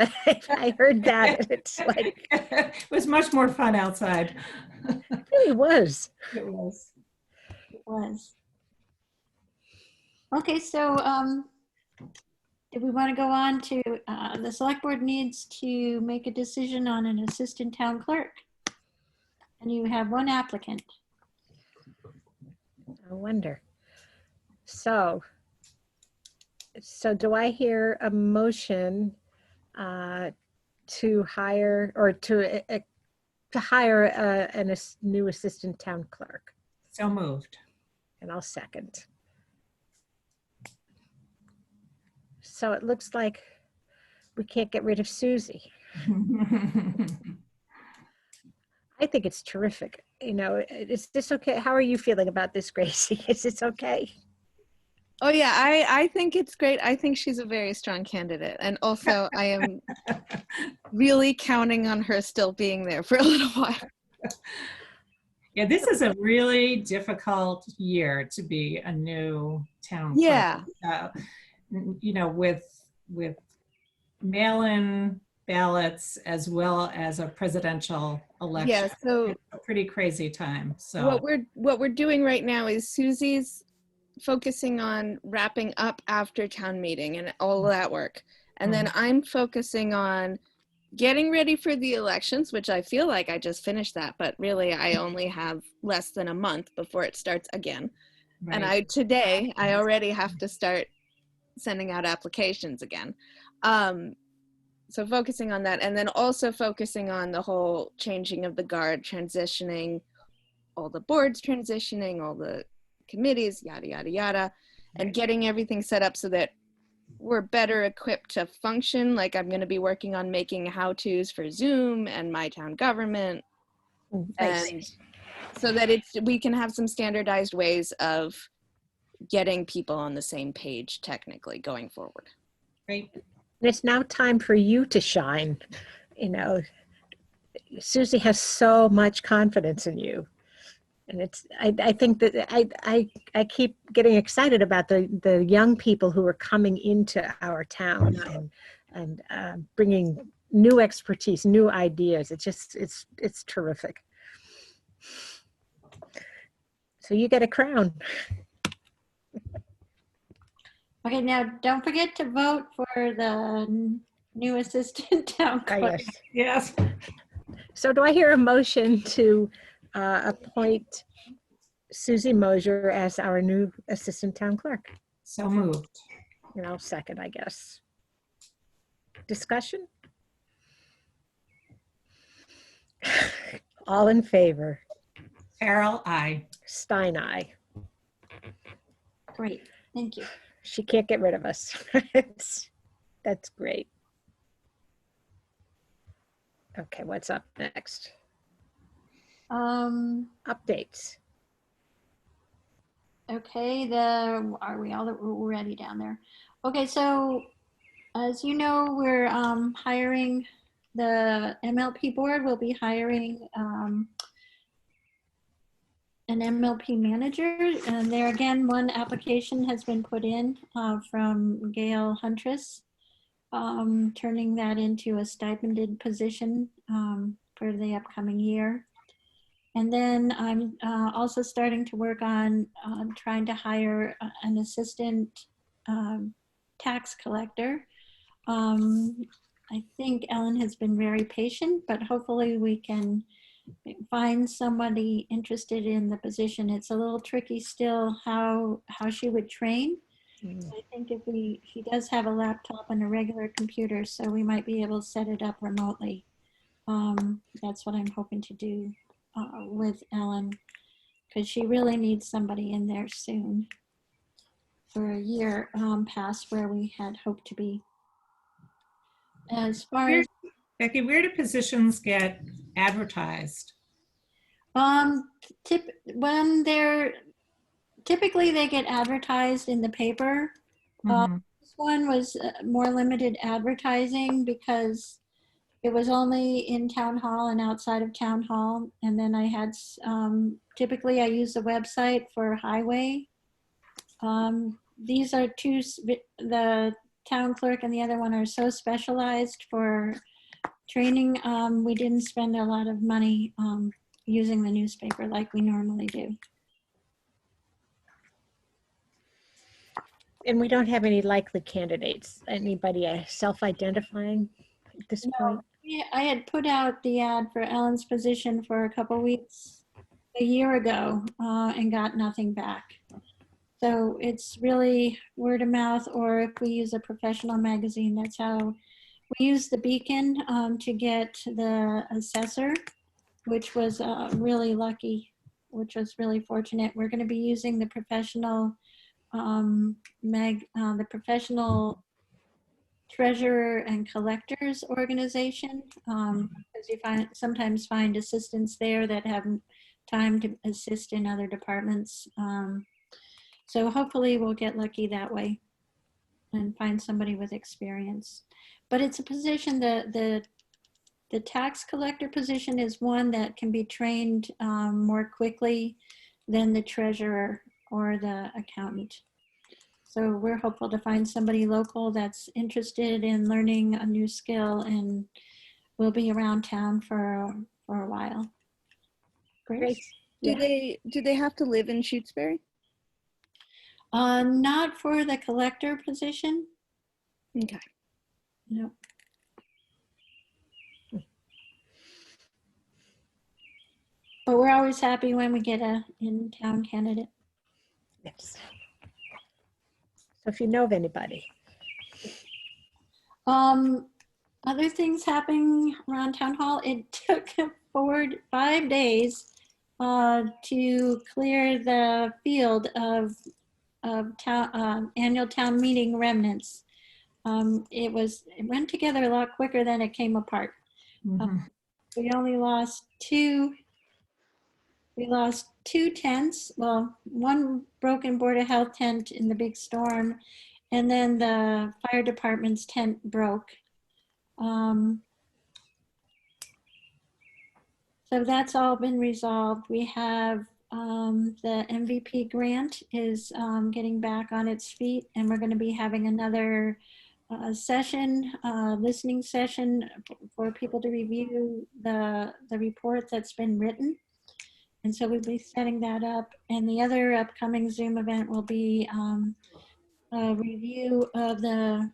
I heard that. It's like, It was much more fun outside. it really was. It was. It was. Okay, so do we want to go on to, the select board needs to make a decision on an assistant town clerk. And you have one applicant. I wonder. So do I hear a motion to hire or to hire a new assistant town clerk? So moved. And I'll second. So it looks like we can't get rid of Susie. I think it's terrific. Is this okay? How are you feeling about this, Gracie? Is this okay? Oh yeah, I think it's great. I think she's a very strong candidate. And also I am really counting on her still being there for a little while. Yeah, this is a really difficult year to be a new town clerk. Yeah. With mail-in ballots as well as a presidential election. Yeah, so it's a pretty crazy time. So what we're doing right now is Susie's focusing on wrapping up after town meeting and all of that work. And then I'm focusing on getting ready for the elections, which I feel like I just finished that, but really I only have less than a month before it starts again. Right. And today I already have to start sending out applications again. So focusing on that, and then also focusing on the whole changing of the guard, transitioning, all the boards transitioning, all the committees, yada, yada, yada, and getting everything set up so that we're better equipped to function. Like I'm going to be working on making how-tos for Zoom and my town government. Nice. And so that we can have some standardized ways of getting people on the same page technically going forward. Great. And it's now time for you to shine. Susie has so much confidence in you. And I think that I keep getting excited about the young people who are coming into our town and bringing new expertise, new ideas. It's terrific. So you get a crown. Okay, now don't forget to vote for the new assistant town clerk. Yes. So do I hear a motion to appoint Susie Mosier as our new assistant town clerk? So moved. And I'll second, I guess. Discussion? All in favor? Farrell, I. Stein, aye. Great, thank you. She can't get rid of us. That's great. Okay, what's up next? Updates. Okay, are we all ready down there? Okay, so as you know, we're hiring the MLP board. Will be hiring an MLP manager, and there again, one application has been put in from Gail Huntress, turning that into a stipended position for the upcoming year. And then I'm also starting to work on trying to hire an assistant tax collector. I think Ellen has been very patient, but hopefully we can find somebody interested in the position. It's a little tricky still how she would train. I think she does have a laptop and a regular computer, so we might be able to set it up remotely. That's what I'm hoping to do with Ellen, because she really needs somebody in there soon for a year past where we had hoped to be. As far as Becky, where do positions get advertised? Typically they get advertised in the paper. This one was more limited advertising because it was only in town hall and outside of town hall. And then I had, typically I use the website for highway. These are two, the town clerk and the other one are so specialized for training. We didn't spend a lot of money using the newspaper like we normally do. And we don't have any likely candidates. Anybody self-identifying at this point? Yeah, I had put out the ad for Ellen's position for a couple weeks a year ago and got nothing back. So it's really word of mouth, or if we use a professional magazine, that's how we use the Beacon to get the assessor, which was really lucky, which was really fortunate. We're going to be using the professional the professional treasurer and collectors organization, because you sometimes find assistants there that have time to assist in other departments. So hopefully we'll get lucky that way and find somebody with experience. But it's a position that the tax collector position is one that can be trained more quickly than the treasurer or the accountant. So we're hopeful to find somebody local that's interested in learning a new skill and will be around town for a while. Great. Do they have to live in Shutesbury? Not for the collector position. Okay. No. But we're always happy when we get a in-town candidate. Yes. So if you know of anybody. Other things happening around town hall. It took 5 days to clear the field of annual town meeting remnants. It went together a lot quicker than it came apart. We only lost two tents. Well, one broken Board of Health tent in the big storm, and then the fire department's tent broke. So that's all been resolved. We have the MVP grant is getting back on its feet, and we're going to be having another listening session for people to review the report that's been written. And so we'll be setting that up. And the other upcoming Zoom event will be a review of the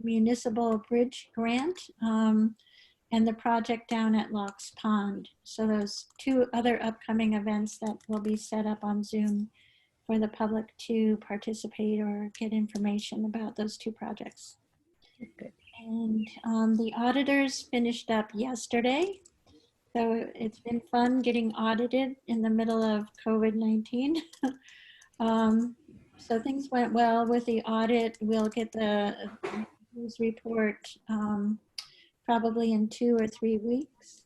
municipal bridge grant and the project down at Locks Pond. So those two other upcoming events that will be set up on Zoom for the public to participate or get information about those two projects. Good. And the auditors finished up yesterday. So it's been fun getting audited in the middle of COVID-19. So things went well with the audit. We'll get the news report probably in 2 or 3 weeks.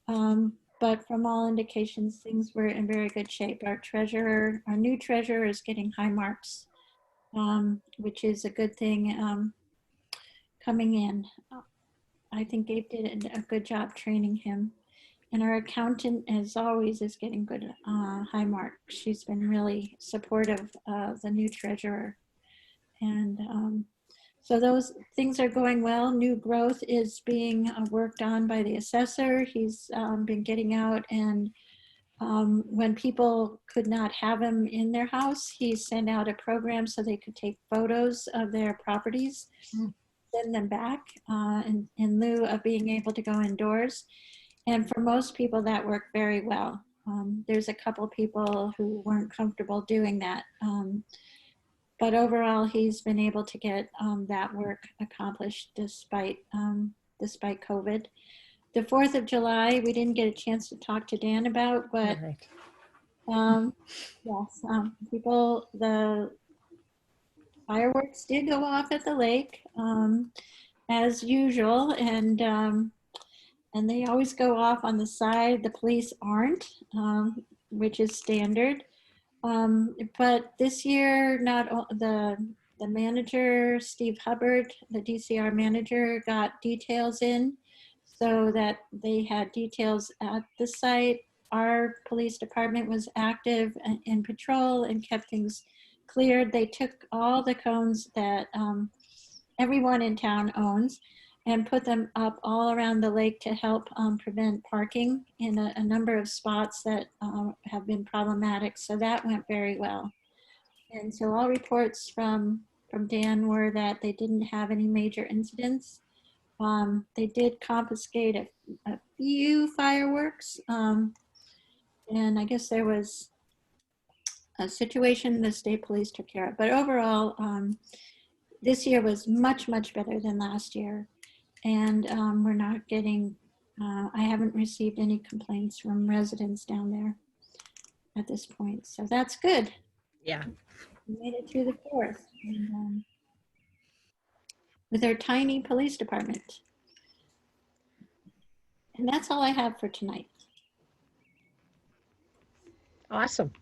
But from all indications, things were in very good shape. Our new treasurer is getting high marks, which is a good thing coming in. I think Gabe did a good job training him. And our accountant, as always, is getting good high marks. She's been really supportive of the new treasurer. And so those things are going well. New growth is being worked on by the assessor. He's been getting out, and when people could not have him in their house, he sent out a program so they could take photos of their properties, send them back in lieu of being able to go indoors. And for most people, that worked very well. There's a couple people who weren't comfortable doing that. But overall, he's been able to get that work accomplished despite COVID. The 4th of July, we didn't get a chance to talk to Dan about, but yes, the fireworks did go off at the lake as usual, and they always go off on the side the police aren't, which is standard. But this year, the manager, Steve Hubbard, the DCR manager, got details in so that they had details at the site. Our police department was active in patrol and kept things cleared. They took all the cones that everyone in town owns and put them up all around the lake to help prevent parking in a number of spots that have been problematic. So that went very well. And so all reports from Dan were that they didn't have any major incidents. They did confiscate a few fireworks. And I guess there was a situation the state police took care of. But overall, this year was much, much better than last year. And we're not getting, I haven't received any complaints from residents down there at this point. So that's good. Yeah. We made it through the 4th and, with our tiny police department. And that's all I have for tonight. Awesome.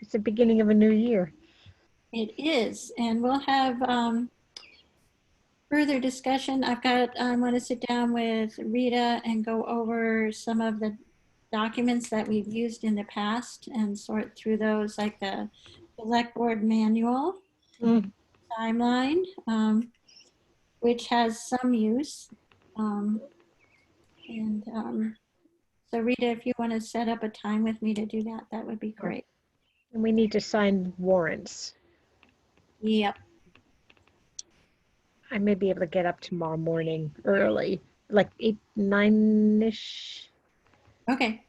It's the beginning of a new year. It is, and we'll have further discussion. I want to sit down with Rita and go over some of the documents that we've used in the past and sort through those, like the select board manual, timeline, which has some use. So Rita, if you want to set up a time with me to do that, that would be great. And we need to sign warrants. Yep. I may be able to get up tomorrow morning early, like 8, 9-ish. Okay.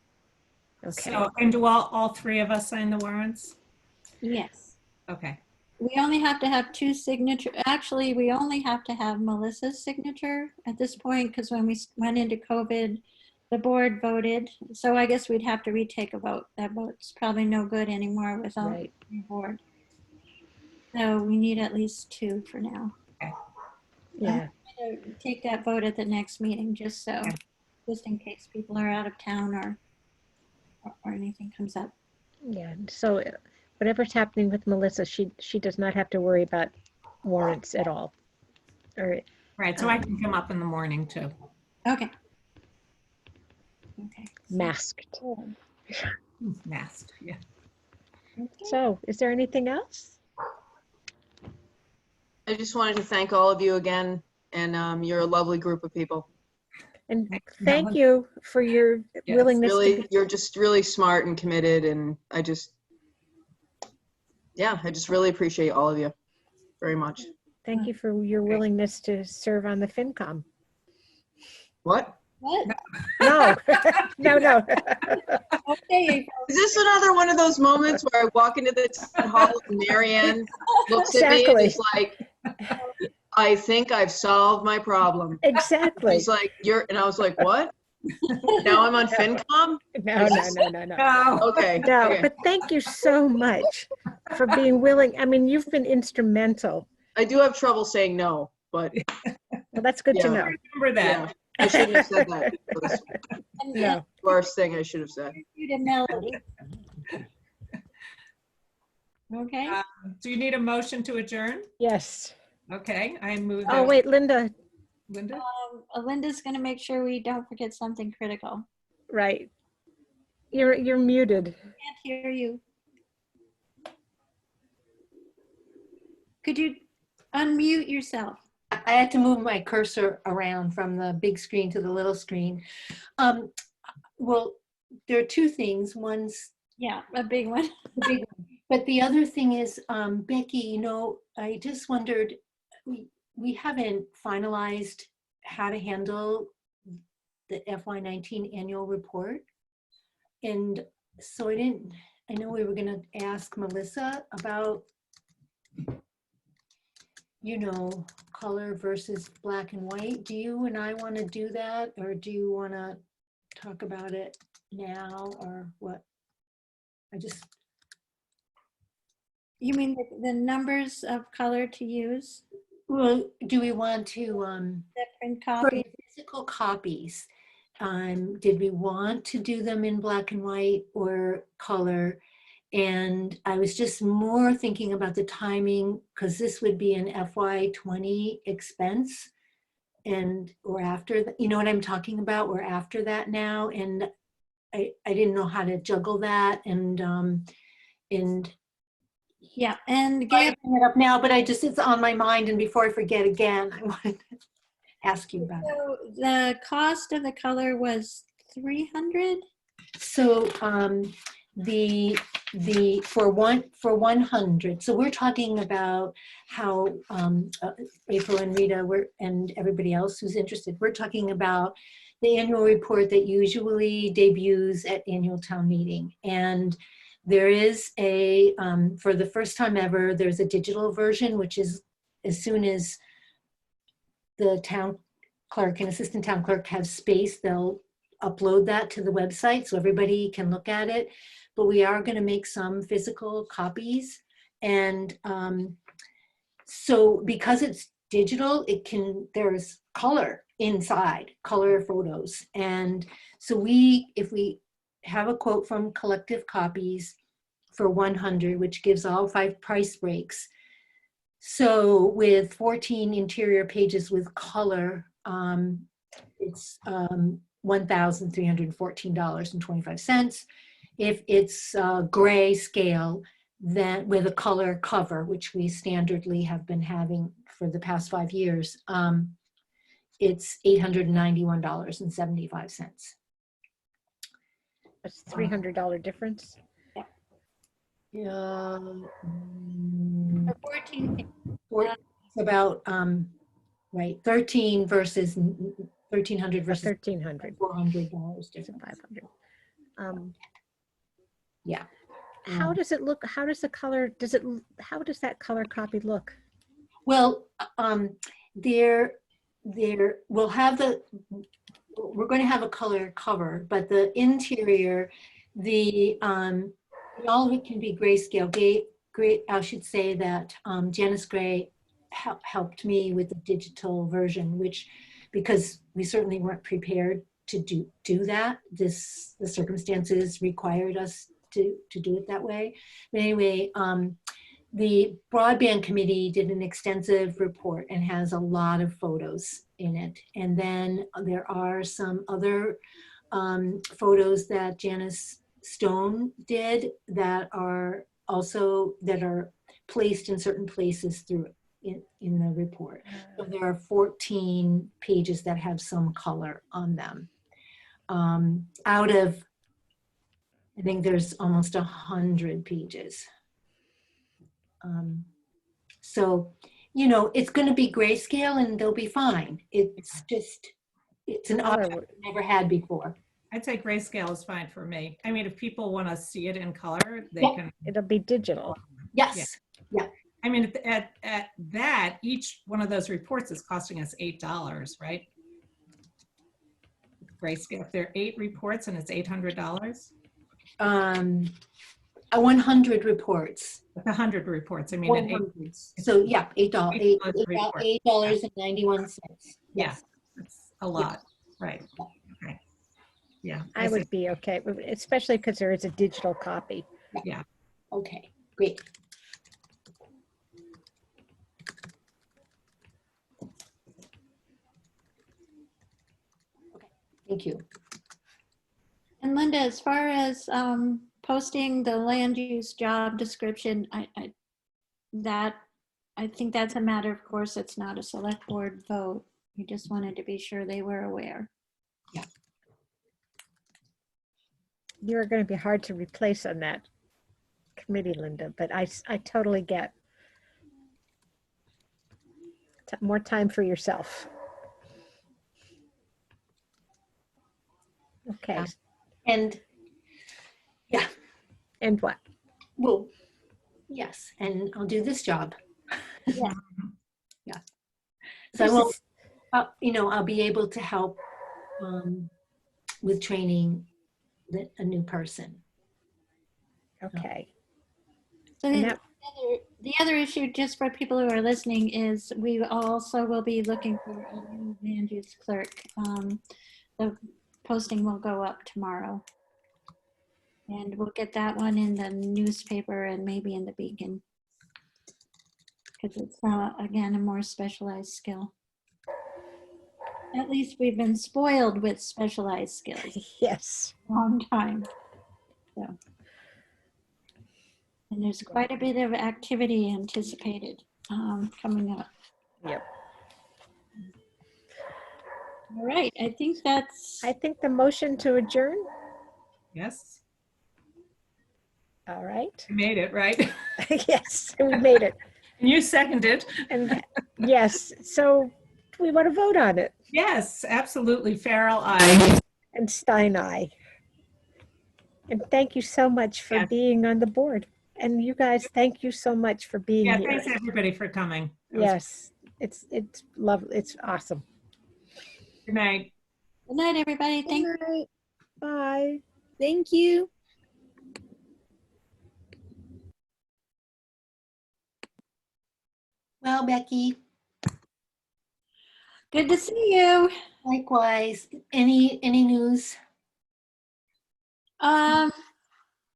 Okay. So, and do all 3 of us sign the warrants? Yes. Okay. We only have to have 2 signatures. Actually, we only have to have Melissa's signature at this point, because when we went into COVID, the board voted. So I guess we'd have to retake a vote. That vote's probably no good anymore without the board. So we need at least 2 for now. Okay. Yeah. I'm gonna take that vote at the next meeting, just in case people are out of town or anything comes up. Yeah. So whatever's happening with Melissa, she does not have to worry about warrants at all. Right. So I can come up in the morning too. Okay. Okay. Masked. Masked. Yeah. Okay. So is there anything else? I just wanted to thank all of you again, and you're a lovely group of people. And thank you for your willingness Really, to you're just really smart and committed, and I just really appreciate all of you very much. Thank you for your willingness to serve on the FinCom. What? What? No, no. Okay. Is this another one of those moments where I walk into the town hall and Marianne looks at me and Exactly. is like, I think I've solved my problem. Exactly. She's like, and I was like, what? Now I'm on FinCom? No. Okay. No, Okay. but thank you so much for being willing. I mean, you've been instrumental. I do have trouble saying no, but Well, that's good to Yeah. know. Remember that. yeah, I shouldn't have said that. It was And No. the worst thing I should have said. you to Melody. Okay. Do you need a motion to adjourn? Yes. Okay, I move. Oh, that- wait, Linda, Linda? Linda's going to make sure we don't forget something critical. right. You're muted. Can't hear you. Could you unmute yourself? I had to move my cursor around from the big screen to the little screen. Well, there are two things. One's Yeah, a big one. the big one. But the other thing is, Becky, you know, I just wondered, we haven't finalized how to handle the FY19 annual report. And so I know we were gonna ask Melissa about, you know, color versus black and white. Do you and I want to do that, or do you want to talk about it now, or what? You mean the numbers of color to use? Well, do we want to, Different for copies? physical copies, did we want to do them in black and white or color? And I was just more thinking about the timing, because this would be an FY20 expense, and or after, you know what I'm talking about? We're after that now, and I didn't know how to juggle that, and Yeah, and I Gail, bring it up now, but it's on my mind, and before I forget again, I wanted to ask you about it. so the cost of the color was 300? So for 100, so we're talking about how April and Rita and everybody else who's interested, we're talking about the annual report that usually debuts at annual town meeting. And there is for the first time ever, there's a digital version, which is as soon as the town clerk and assistant town clerk have space, they'll upload that to the website so everybody can look at it. But we are going to make some physical copies. And so because it's digital, there's color inside, color photos. And so if we have a quote from Collective Copies for 100, which gives all 5 price breaks. So with 14 interior pages with color, it's $1,314.25. If it's gray scale, then with a color cover, which we standardly have been having for the past 5 years, it's $891.75. That's $300 difference. Yeah. For 14. It's about, right, 13 versus 1,300 versus 1,300. $400 difference. 500. Yeah. How does it look? How does the color, how does that color copy look? Well, we're going to have a color cover, but the interior, all of it can be grayscale. I should say that Janice Gray helped me with the digital version, because we certainly weren't prepared to do that. The circumstances required us to do it that way. But anyway, the broadband committee did an extensive report and has a lot of photos in it. And then there are some other photos that Janice Stone did that are placed in certain places in the report. So there are 14 pages that have some color on them. Out of, I think there's almost 100 pages. So you know, it's going to be grayscale and they'll be fine. It's just, it's an option Color. we've never had before. I'd say grayscale is fine for me. I mean, if people want to see it in color, they Yeah. can. It'll be digital. Yes. Yeah. I mean, at that, each one of those reports is costing us $8, right? Grayscale, if there are 8 reports and it's $800, 100 reports. 100 reports. I mean, at 100. So yeah, $8, $8.91. Yeah, that's a lot, right? Okay. Yeah. I see. would be okay, especially because there is a digital copy. Yeah. Okay, great. Okay, thank you. And Linda, as far as posting the land use job description, I think that's a matter of course. It's not a select board vote. We just wanted to be sure they were aware. Yeah. You're going to be hard to replace on that committee, Linda, but I totally get more time for yourself. Okay. Yeah. And yeah. And what? Well, yes, and I'll do this job. Yeah. Yeah. So I will, you know, I'll be able to help with training a new person. Okay. So And the other issue, just for people who are listening, is we also will be looking for a new land use clerk. The posting will go up tomorrow. And we'll get that one in the newspaper and maybe in the Beacon. Because it's, again, a more specialized skill. At least we've been spoiled with specialized skills. Yes. A long time. So. And there's quite a bit of activity anticipated coming up. Yep. All right, I think the motion to adjourn. Yes. All right. You made it, right? Yes, we made it. And you seconded. And yes, so we want to vote on it. Yes, absolutely. Farrell, aye. And Stein, aye. And thank you so much for being on the board. And you guys, thank you so much for being Yeah, here. thanks everybody for coming. Yes, it's lovely. It's awesome. Good night. Good night, everybody. Thank you. Bye. Thank you. Well, Becky. Good to see you. Likewise. Any news? Let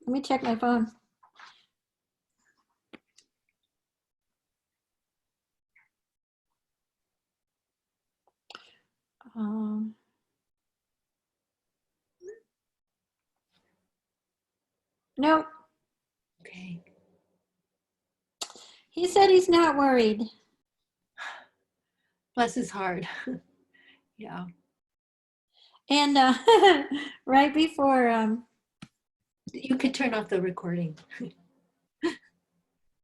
me check my phone. Nope. Okay. He said he's not worried. Bless his heart. Yeah. And right before you could turn off the recording.